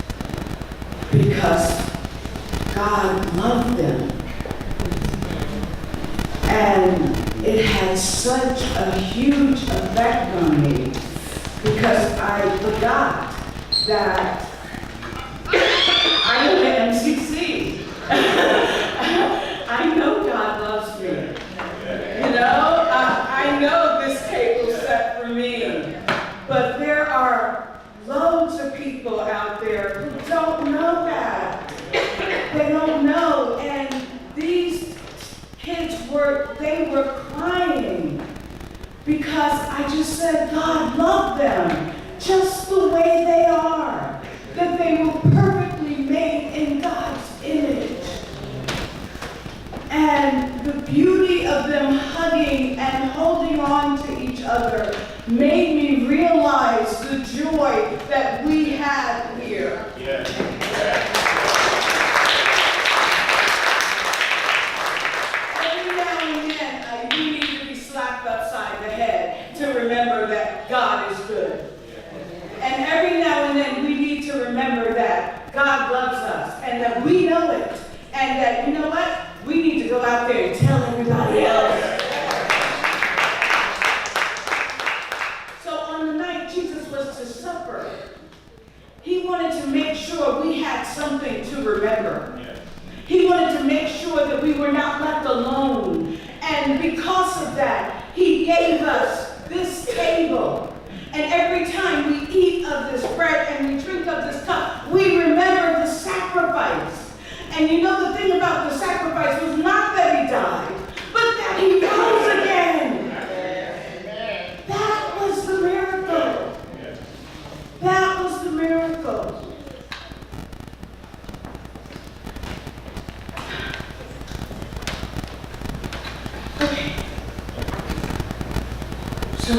because God loved them. And it had such a huge effect on me because I forgot that I am the MCC. I know God loves me. You know, I know this table's set for me. But there are loads of people out there who don't know that. They don't know. And these kids were crying because I just said God loved them just the way they are. That they were perfectly made in God's image. And the beauty of them hugging and holding on to each other made me realize the joy that we have here. Yes. Every now and then, you need to be slapped upside the head to remember that God is good. And every now and then, we need to remember that God loves us and that we know it. And that, you know what? We need to go out there and tell everybody else. So on the night Jesus was to suffer, he wanted to make sure we had something to remember. He wanted to make sure that we were not left alone. And because of that, he gave us this table. And every time we eat of this bread and we drink of this cup, we remember the sacrifice. And you know the thing about the sacrifice was not that he died, but that he rose again. That was the miracle. That was the miracle. Okay. So,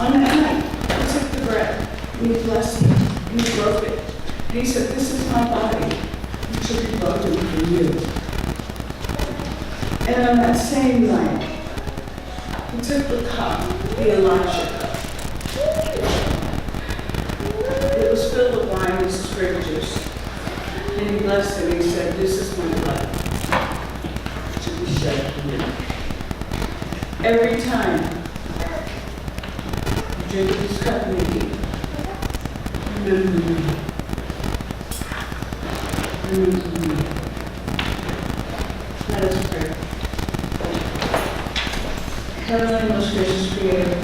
on that night, he took the bread, and he blessed it, and he broke it. And he said, "This is my body, which will be broken for you." And on that same night, he took the cup, the Elijah cup. It was filled with wine and scriptures. And he blessed it, and he said, "This is my blood, which will be shed for you." Every time you drink this cup and you eat, remember me. Remember me. Let us pray. Heavenly, most gracious Creator,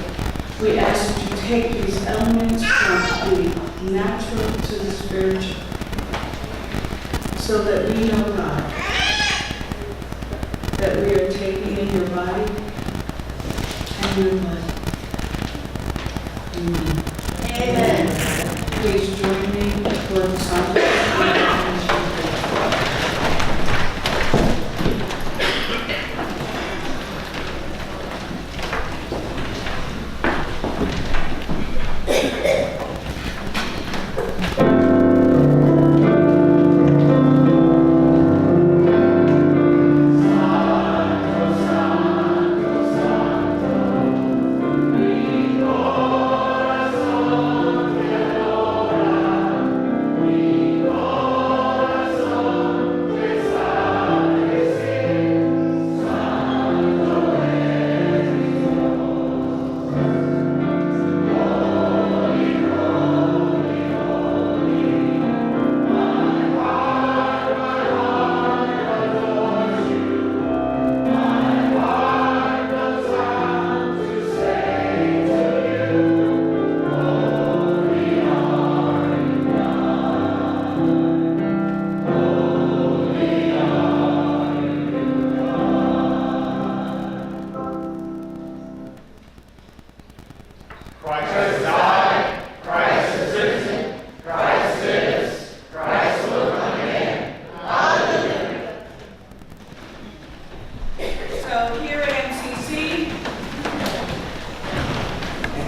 we ask that you take these elements from the natural to the spiritual, so that we know God, that we are taking in your body and your blood. Amen. Please join me for the song.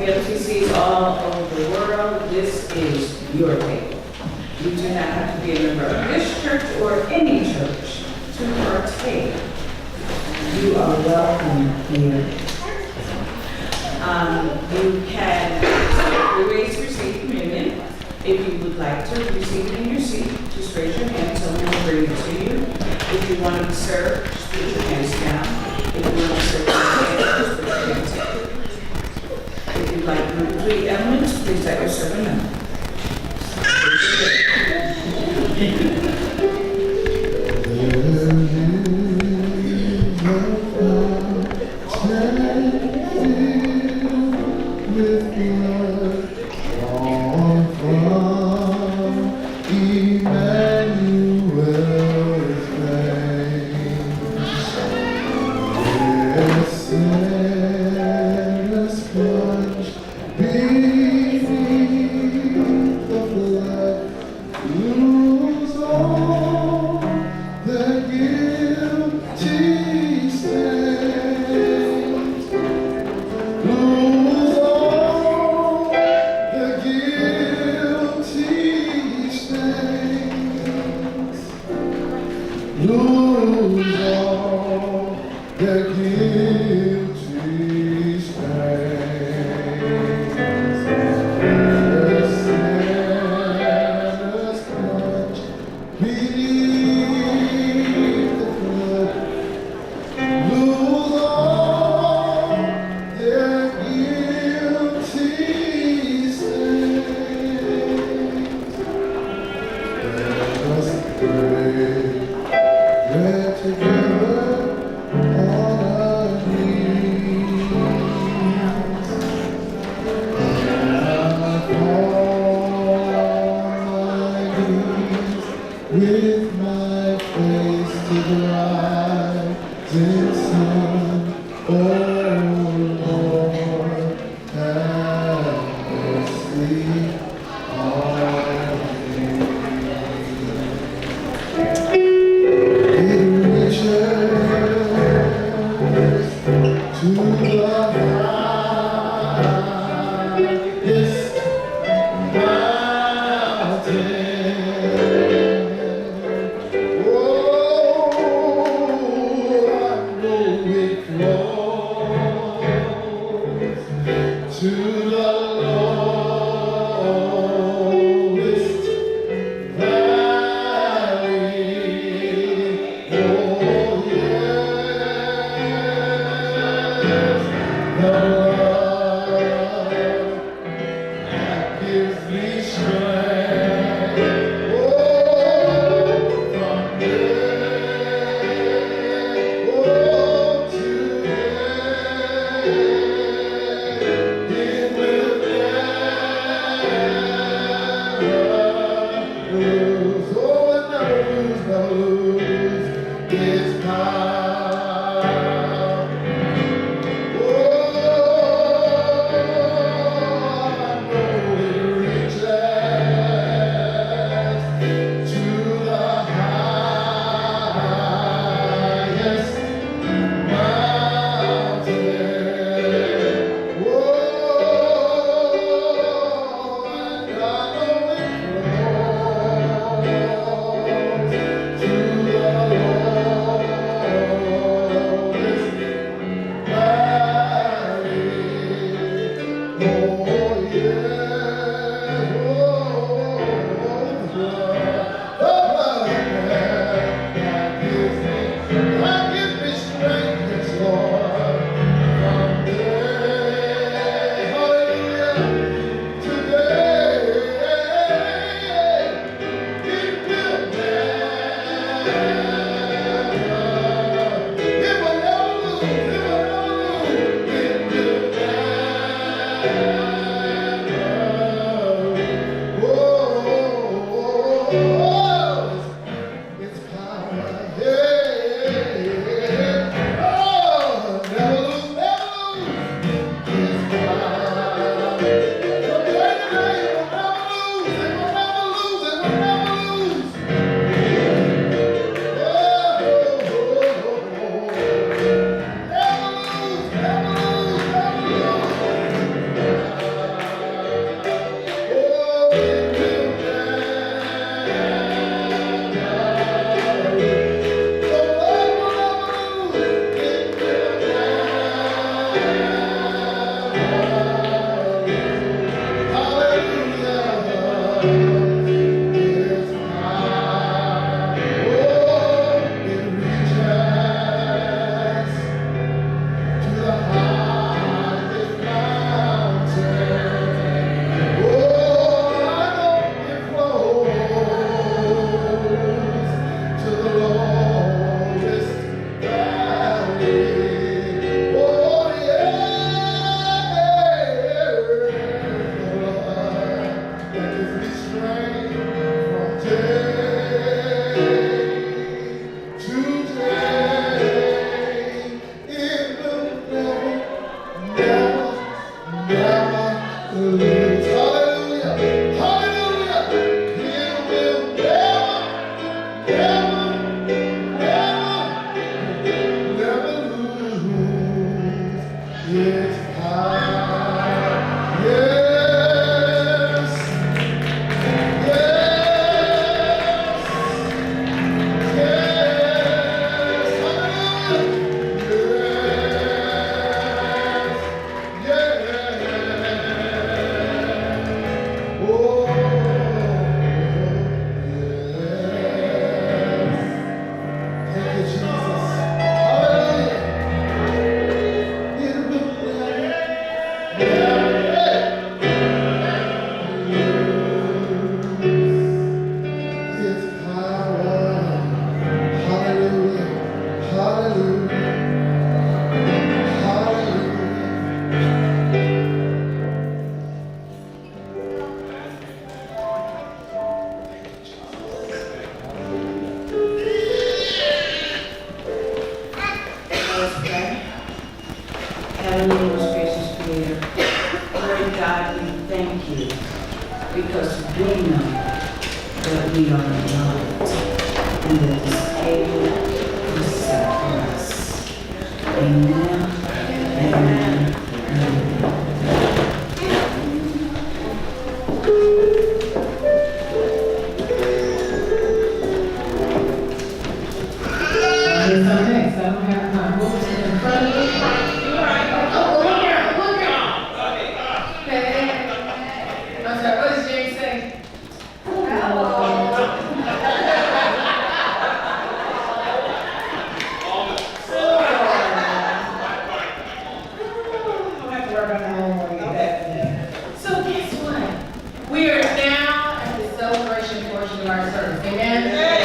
MCCs all over the world, this is your table. You do not have to be a member of this church or any church to partake. You are welcome here. You can three ways to receive communion. If you would like to receive it in your seat, just raise your hand, someone will bring it to you. If you want to be served, just put your hands down. If you want to serve your hands, just put your hands down. If you'd like group 3 elements, please let yourself know. lose its power. Oh, I know it reaches to the highest mountain. Oh, and I know it flows to the lowest valley. Oh, yeah. Oh, the blood that gives me strength, yes, Lord. From day, hallelujah, today, it will never lose, it will never lose. It's power, yeah. Oh, never lose, it's power. From day to day, it will never lose, it will never lose, it will never lose. Oh, never lose, never lose, never lose. Oh, it will It's power, yes, Heavenly, most gracious Creator, Lord God, we thank you because we know that we are loved and that is able to save us. Amen. Amen. Amen. Here's our next. I don't have my books in front of me. Oh, look here, look here. Hey. I'm sorry, what does James say? Hello. I'll have to work on that one more to get that. So guess what? We are now at the celebration portion of our service. Amen?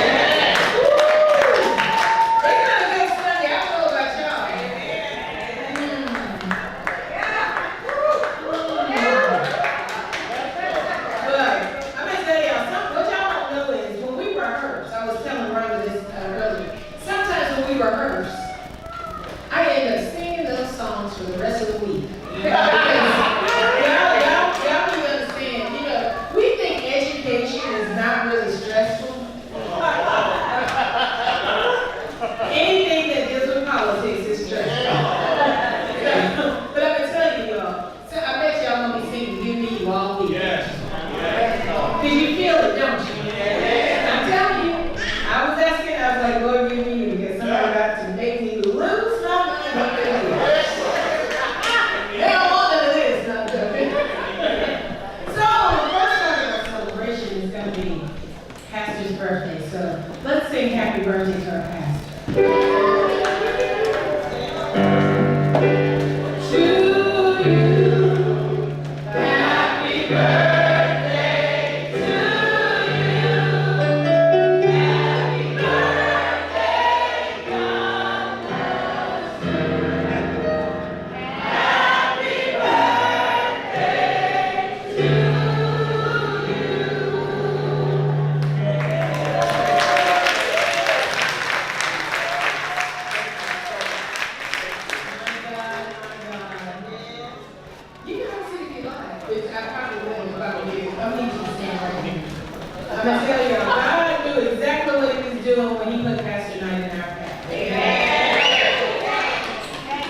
I'm gonna tell you, God knew exactly what he was doing when he put Pastor Knight in our path.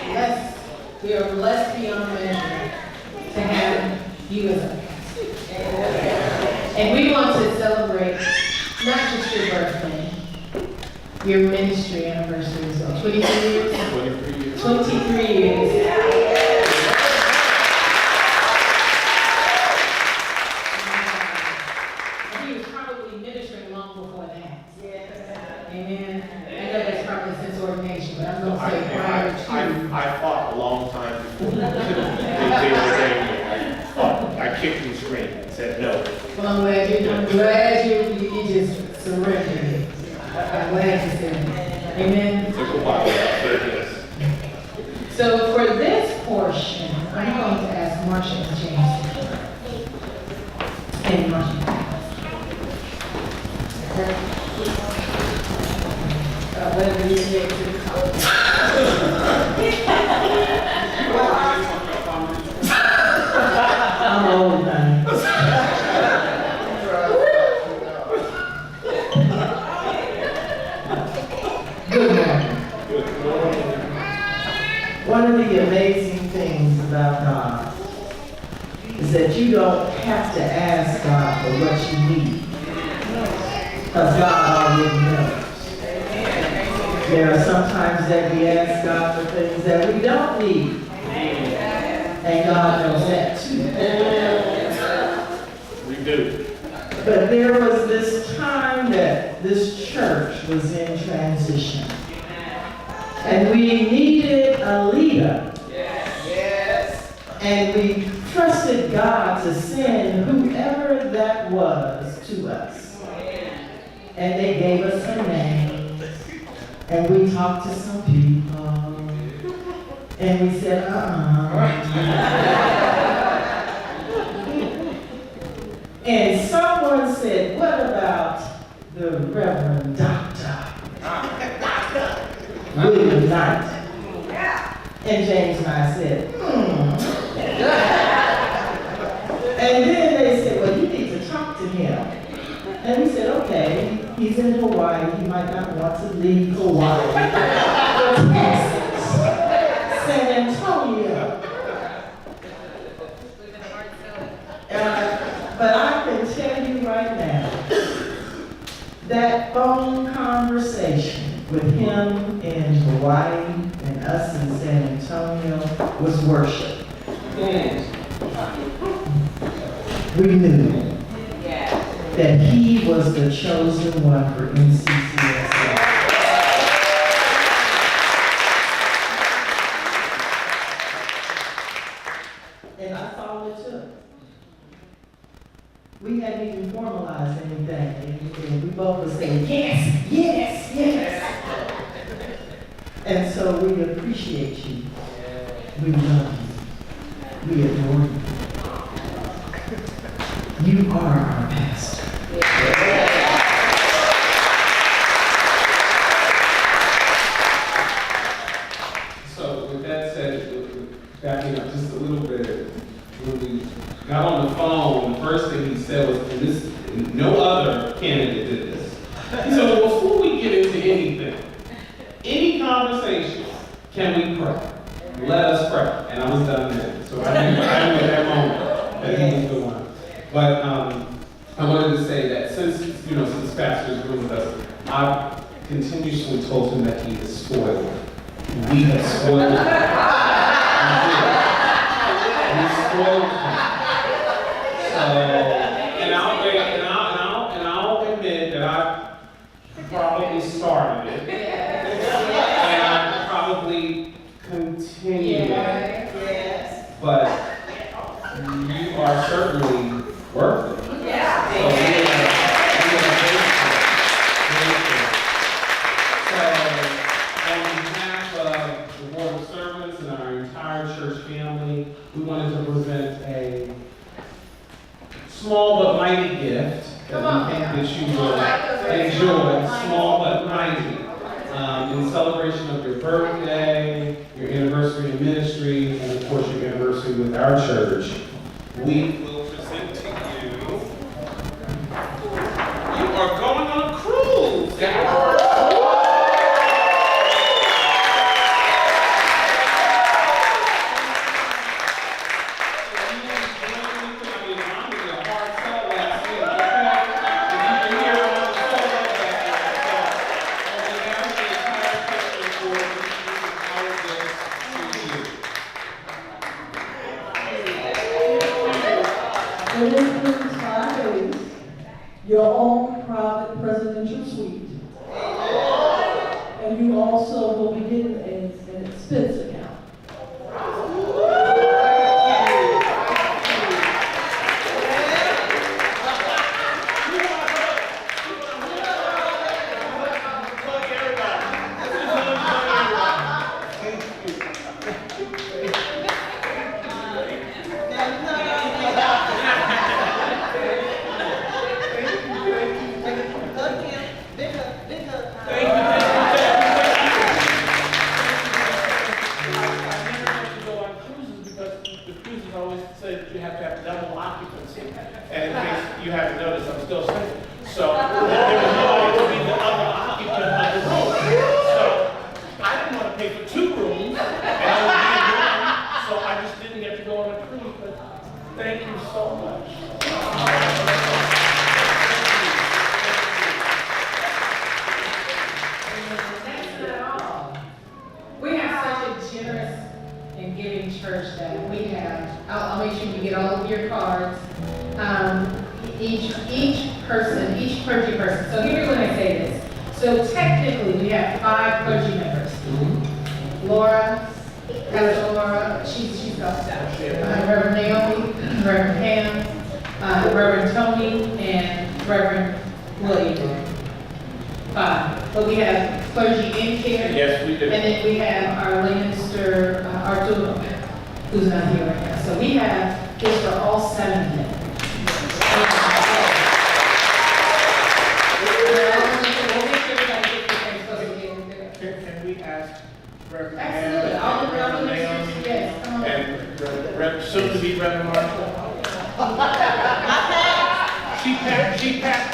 Blessed, we are blessed beyond measure to have you as a pastor. And we want to celebrate not just your birthday, your ministry anniversary as well. 23 years? 23 years. 23 years. He was probably ministering long before that. Amen. I know that's probably since ordination, but I'm going to say prior to. I fought a long time before they ordained me. I kicked and screamed and said no. Well, I'm glad you just surrendered. I'm glad you said it. Amen. It took a while, but yes. So for this portion, I'm going to ask Marsha and James. And Marsha. Whatever you get to the top. I'm old, man. Good morning. One of the amazing things about God is that you don't have to ask God for what you need, because God already knows. There are sometimes that we ask God for things that we don't need, and God knows that too. We do. But there was this time that this church was in transition. And we needed a leader. Yes. And we trusted God to send whoever that was to us. And they gave us some names. And we talked to some people. And we said, And someone said, what about the Reverend Dr. William Knight? And James and I said, And then they said, well, you need to talk to him. And we said, okay, he's in Hawaii. He might not want to leave Hawaii. Texas, San Antonio. But I can tell you right now, that phone conversation with him in Hawaii and us in San Antonio was worship. We knew that he was the chosen one for NCCSA. And that's all it took. We hadn't even formalized anything, and we both were saying, yes, yes, yes. And so we appreciate you. We love you. We adore you. You are our pastor. So with that said, backing up just a little bit, when we got on the phone, the first thing he said was, and no other candidate did this. He said, well, before we get into anything, any conversation, can we pray? Let us pray. And I was done then. So I knew at that moment that he was the one. But I wanted to say that since Pastor's been with us, I've continuously told him that he is spoiled. We have spoiled him. We spoiled him. So, and I'll admit that I probably started it. And I probably continue it. But you are certainly worth it. So we are grateful. So on behalf of the Board of Servants and our entire church family, we wanted to present a small but mighty gift that we think that you will enjoy. Small but mighty. In celebration of your birthday, your anniversary in ministry, and of course your anniversary with our church, we will present to you are going on a cruise. It includes 5 days, your own private presidential suite, and you also will be getting an expense account. And in case you haven't noticed, I'm still single. So there was nobody to be the other occupant of the room. So I didn't want to pay for 2 rooms, and I would be in one, so I just didn't get to go on a cruise. But thank you so much. That's not all. We have such a generous and giving church that we have, I'll make sure you get all of your cards. Each person, each clergy person. So here's when I say this. So technically, we have 5 clergy members. Laura, Pastor Laura, she's upstairs. Reverend Naomi, Reverend Pam, Reverend Tony, and Reverend William. 5. But we have clergy in care. Yes, we do. And then we have our lay minister, Arturo, who's not here right now. So we have this for all 7 of them. Can we ask Reverend Absolutely. Pam, All the Reverend ministers, Naomi, yes, come on. and soon to be Reverend Marshall? She packed her hair.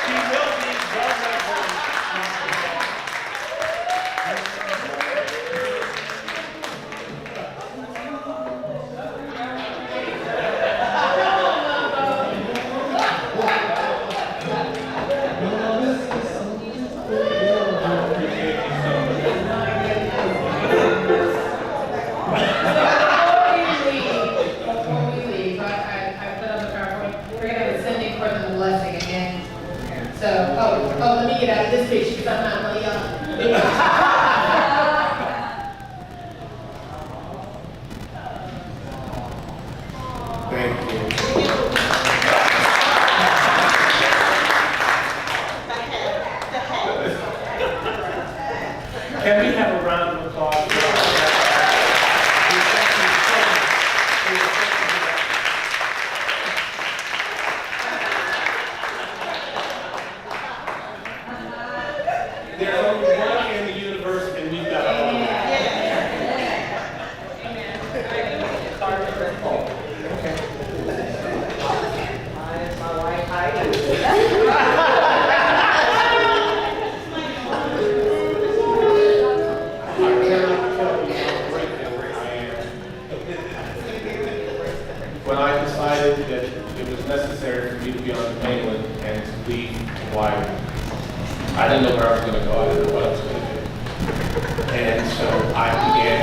She will be the Reverend. Before we leave, I put on the PowerPoint, we're gonna have a sending for the blessing again. So, let me get out of this picture because I'm not really young. Thank you. Can we have a round of applause? There's only one in the universe, and we've got all of them. It's my wife, Heidi. I cannot tell you how grateful I am. When I decided that it was necessary for me to be on the mainland and to leave Hawaii, I didn't know where I was going to go. I didn't know what I was going to do. And so I began,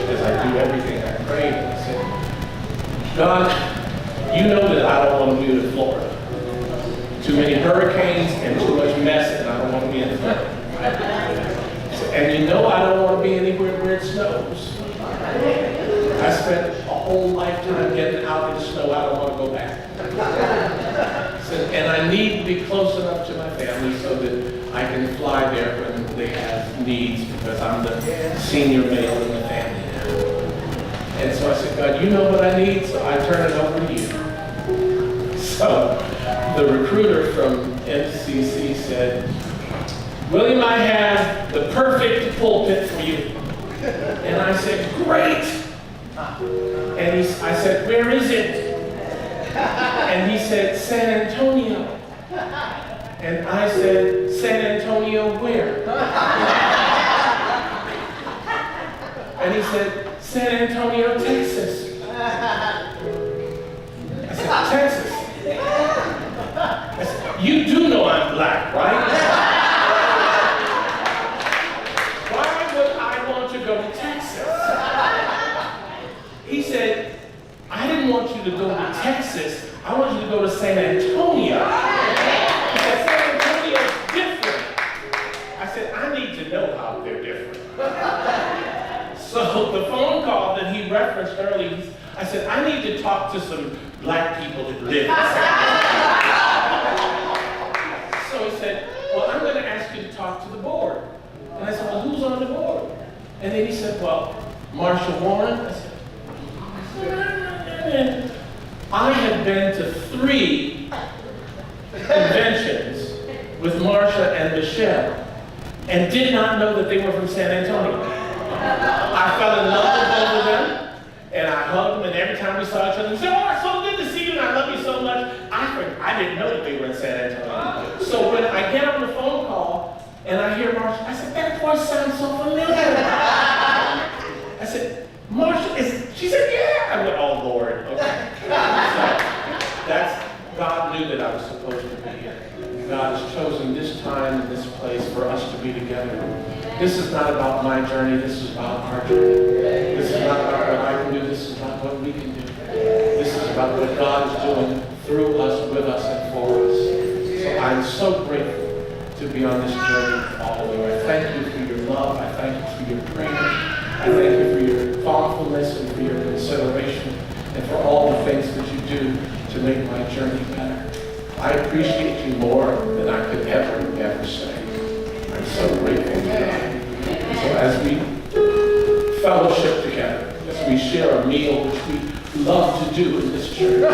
as I do everything, I prayed and I said, God, you know that I don't want to be in Florida. Too many hurricanes and too much mess, and I don't want to be in Florida. And you know I don't want to be anywhere where it snows. I spent a whole lifetime getting out in the snow. I don't want to go back. And I need to be close enough to my family so that I can fly there when they have needs, because I'm the senior male in the family now. And so I said, God, you know what I need, so I turn it over to you. So the recruiter from MCC said, William, I have the perfect pulpit for you. And I said, great. And I said, where is it? said, San Antonio. And I said, San Antonio where? And he said, San Antonio, Texas. I said, Texas? I said, you do know I'm black, right? Why would I want to go to Texas? He said, I didn't want you to go to Texas. I want you to go to San Antonio. He said, San Antonio is different. I said, I need to know how they're different. So the phone call that he referenced earlier, I said, I need to talk to some black people that live in San Antonio. So he said, well, I'm going to ask you to talk to the board. And I said, well, who's on the board? And then he said, well, Marsha Warren. I said, I have been to 3 conventions with Marsha and Michelle and did not know that they were from San Antonio. I fell in love with both of them, and I hugged them, and every time we saw each other, we said, oh, it's so good to see you, and I love you so much. I didn't know that they were in San Antonio. So when I get on the phone call, and I hear Marsha, I said, that voice sounds so familiar. I said, Marsha, she said, yeah. I went, oh, Lord, okay. So God knew that I was supposed to be here. God has chosen this time and this place for us to be together. This is not about my journey, this is about our journey. This is not about what I can do, this is not what we can do. This is about what God is doing through us, with us, and for us. So I'm so grateful to be on this journey with all of you. I thank you for your love, I thank you for your prayers, I thank you for your thoughtfulness and for your consideration, and for all the things that you do to make my journey better. I appreciate you more than I could ever say. I'm so grateful to God. So as we fellowship together, as we share a meal, which we love to do in this church, and I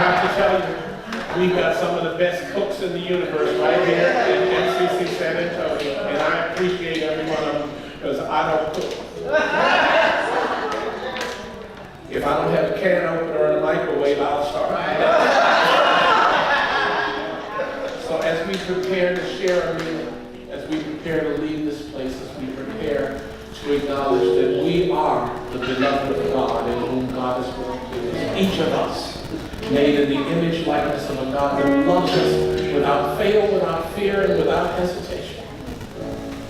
have to tell you, we've got some of the best cooks in the universe right here in MCC San Antonio, and I appreciate every one of them because I don't cook. If I don't have a can opener and a microwave, I'll start. So as we prepare to share a meal, as we prepare to leave this place, as we prepare to acknowledge that we are the beloved of God in whom God is willing to do, each of us made in the image likeness of a God that loves us without fail, without fear, and without hesitation.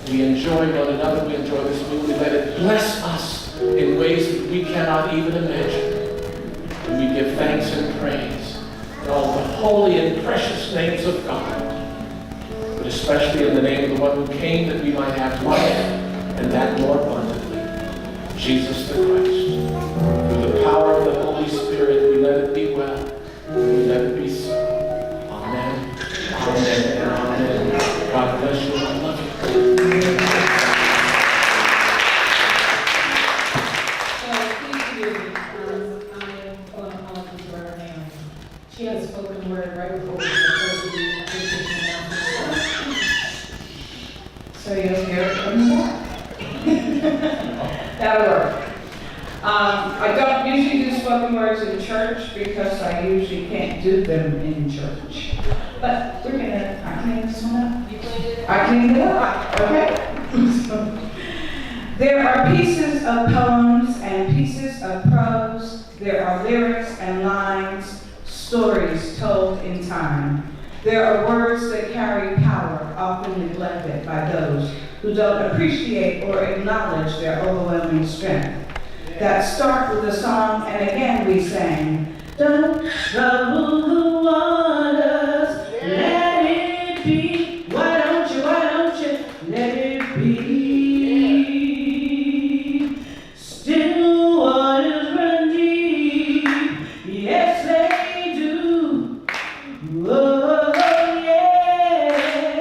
We enjoy one another, we enjoy this meal, we let it bless us in ways that we cannot even imagine. And we give thanks and praise in all the holy and precious names of God, but especially in the name of the one who came that we might have life, and that more abundantly, Jesus the Christ. Through the power of the Holy Spirit, we let it be well, and we let it be so. Amen, amen, and amen. God bless you, I love you. She had a spoken word right before we started the So you'll hear it from the back. That'll work. I don't usually do spoken words in church because I usually can't do them in church. But we're gonna, I clean this one up. I cleaned it up, okay? There are pieces of poems and pieces of prose. There are lyrics and lines, stories told in time. There are words that carry power, often neglected by those who don't appreciate or acknowledge their overwhelming strength. That start with a song, and again we sang, don't trouble the waters, let it be. Why don't you let it be? Still waters run deep, yes they do. Oh yes,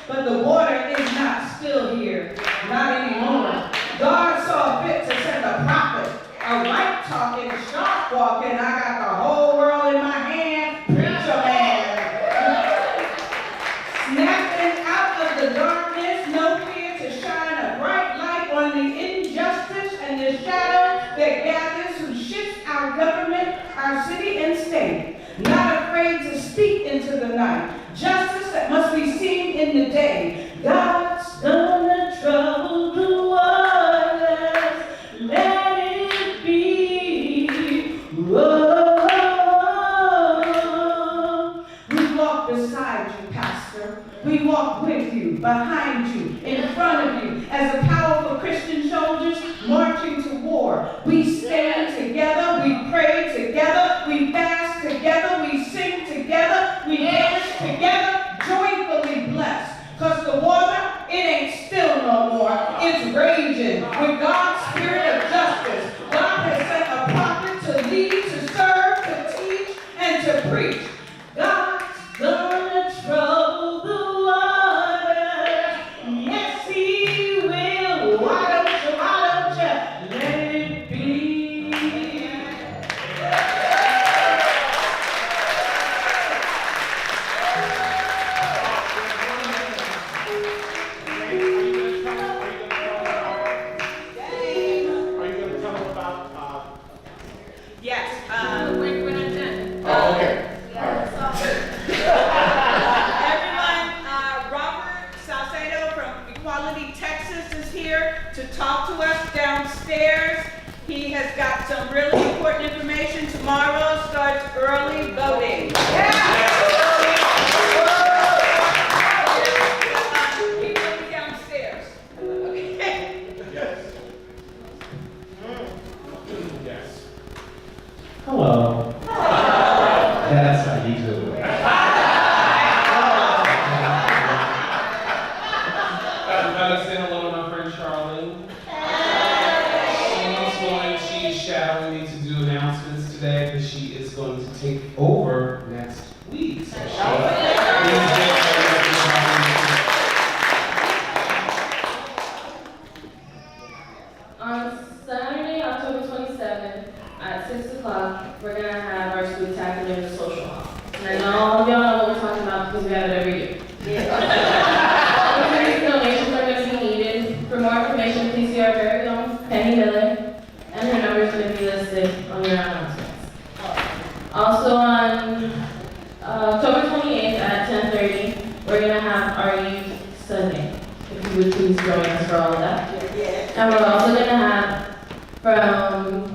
but the water is not still here, not anymore. God saw fit to send a prophet, a right talking, sharp walking. I got the whole world in my hand, preacher man. Snapping out of the darkness, no fear to shine a bright light on the injustice and the shadow that gathers, who shifts our government, our city and state, not afraid to speak into the night. Justice that must be seen in the day. God's gonna trouble the waters. Let it be. Whoa. We walk beside you, Pastor. We walk with you, behind you, in front of you, as a powerful Christian soldiers marching to war. We stand together, we pray together, we fast together, we sing together, we dance together, joyfully blessed. Because the water, it ain't still no more. It's raging with God's spirit of justice. God has sent a prophet to lead, to serve, to teach, and to preach. God's gonna trouble the waters. Yes, he will. Why don't you let it be? Are you going to tell them about? Yes, We're not done. Oh, okay. everyone, Robert Salcedo from Equality, Texas is here to talk to us downstairs. He has got some really important information. Tomorrow starts early voting. He will be downstairs. Okay. Yes. Yes. Hello. That's how you do it. Gotta say hello to my friend Charlene. She's shadowing me to do announcements today because she is going to take over next week. So On Saturday, October 27th at 6 o'clock, we're going to have our spectacular in the social hall. And I know all of y'all know what we're talking about because we have it every year. Increased donations are going to be needed. For more information, please see our very own Penny Miller, and her number is going to be listed on your announcements. Also on October 28th at 10:30, we're going to have our Youth Sunday. If you would please join us for all of that. And we're also going to have from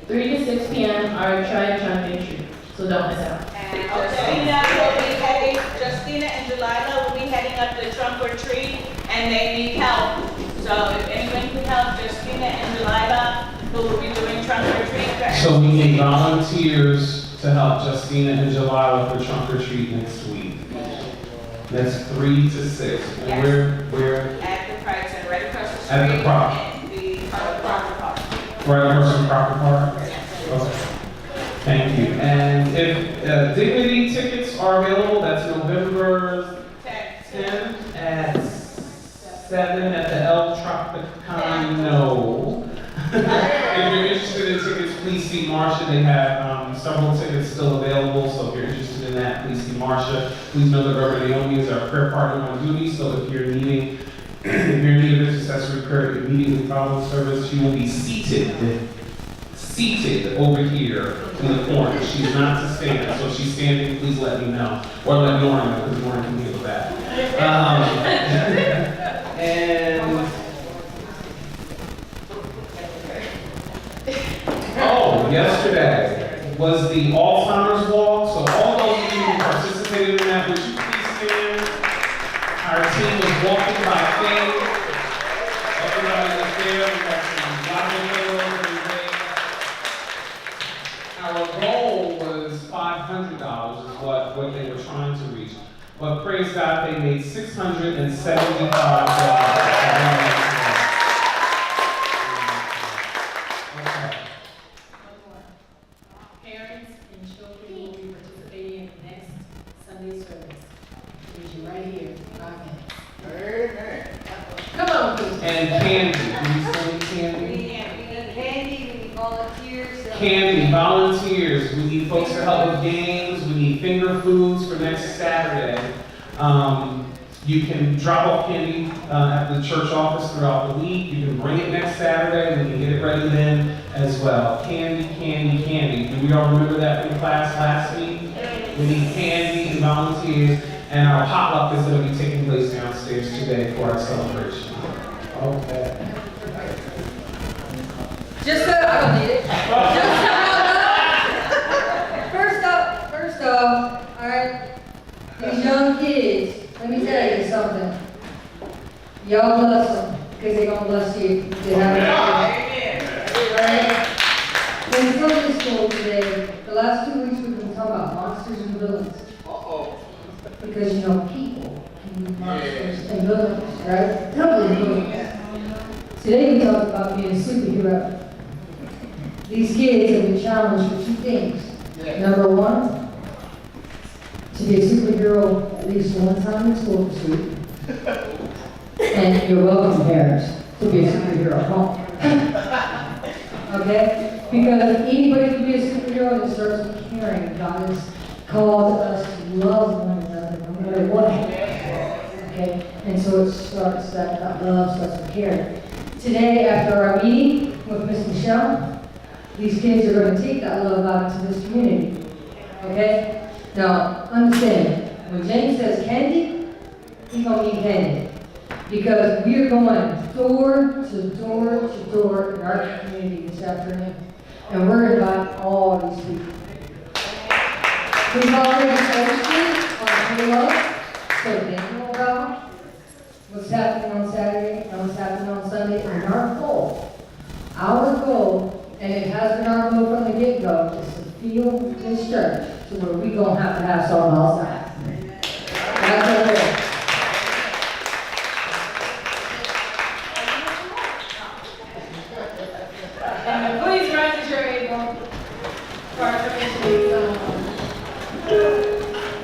3 to 6 p.m. our Try Trunk and Treat. So don't miss out. And Justina and Delilah will be heading up the trunk or treat, and they need help. So if anyone can help Justina and Delilah, who will be doing trunk or treat. So we need volunteers to help Justina and Jalila for trunk or treat next week. That's 3 to 6. And Yes. we're At the Pride Center, right across the street. At the Pride. In the Crocker Park. right across from Crocker Park. Okay. Thank you. And if Dignity tickets are available, that's November 10th at 7 at the El Tropicano. If you're interested in tickets, please see Marsha. They have several tickets still available, so if you're interested in that, please see Marsha. Please know that Reverend Naomi is our prayer partner on duty, so if you're needing if you're in need of intercessory prayer immediately following service, she will be seated over here in the corner. She's not to stand, so if she's standing, please let me know. Or let Nora know, because Nora can handle that. And yesterday was the Alzheimer's Walk, so all those of you who participated in that, would you please stand? Our team was walking by faith. Everybody was there. We got some lottery bills. Our goal was $500 is what they were trying to reach. But praise God, they made $675. Parents and children will be participating in the next Sunday service. Meet you right here, 5 minutes. Amen. Come on, please. And candy. Do you say candy? We need candy, we need volunteers. Candy, volunteers. We need folks to help with games. We need finger foods for next Saturday. You can drop off candy at the church office throughout the week. You can bring it next Saturday. We can get it ready then as well. Candy, candy, candy. Do we all remember that from class last week? We need candy and volunteers, and our potluck is going to be taking place downstairs today for our celebration. Okay. I don't need it. First off, all right, these young kids, let me tell you something. Y'all bless them, because they're going to bless you. They have right? When we come to school today, the last 2 weeks we've been talking about monsters and villains. Because you know, people can be monsters and villains, right? Totally villains. Today we talked about being a superhero. These kids have been challenged with 2 things. Number 1, to be a superhero at least 1 time in school this week. And you're welcome, parents, to be a superhero at home. Okay? Because anybody can be a superhero and it starts with caring. God has called us to love one another, no matter what. Okay? And so it starts, that love starts with caring. Today, after our meeting with Miss Michelle, these kids are going to take that love out into this community. Okay? Now, understand, when James says candy, he's going to mean candy. Because we are going door to door to door in our community this afternoon. And we're inviting all these people. We've already posted on Halo, so they know about what's happening on Saturday and what's happening on Sunday. And our goal, and it has been our goal from the get-go, is to fill this church to where we're going to have something outside. That's our goal. Please rise as you're able for our commission.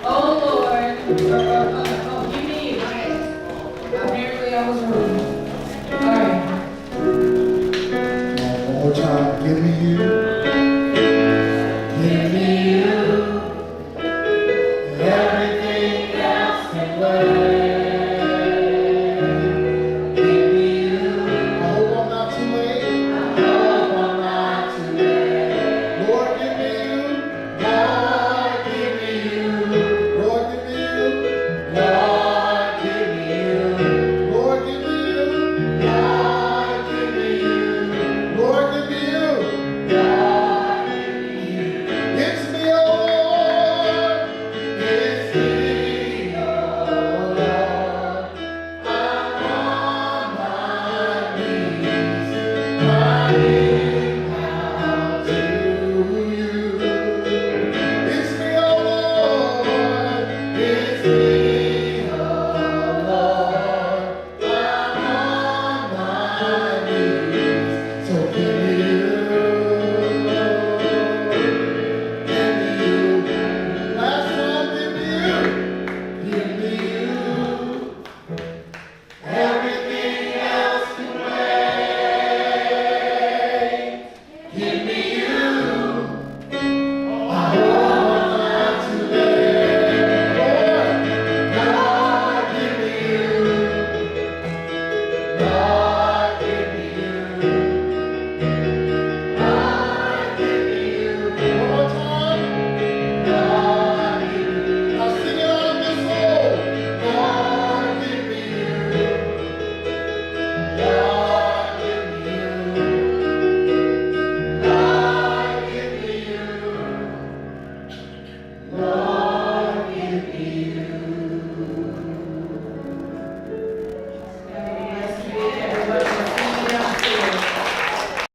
Oh Lord, you mean, apparently I was rude. All right. One more time, give me you. Give me you. Everything else can wait. Give me you. I hope I'm not too late. I hope I'm not too late. Lord, give me you. Lord, give me you. Lord, give me you. Lord, give me you. Lord, give me you. Lord, give me you. Lord, give me you. Lord, give me you. It's me, oh Lord. It's me, oh Lord. I'm on my knees, crying out to you. It's me, oh Lord. It's me, oh Lord. I'm on my knees. So give me you. Give me you. Last one, give me you. Give me you. Everything else can wait. Give me you. I hope I'm not too late. Lord, give me you. Lord, give me you. Lord, give me you. One more time. Lord, give me you. Now sing it out of your soul. Lord, give me you. Lord, give me you. Lord, give me you. Lord,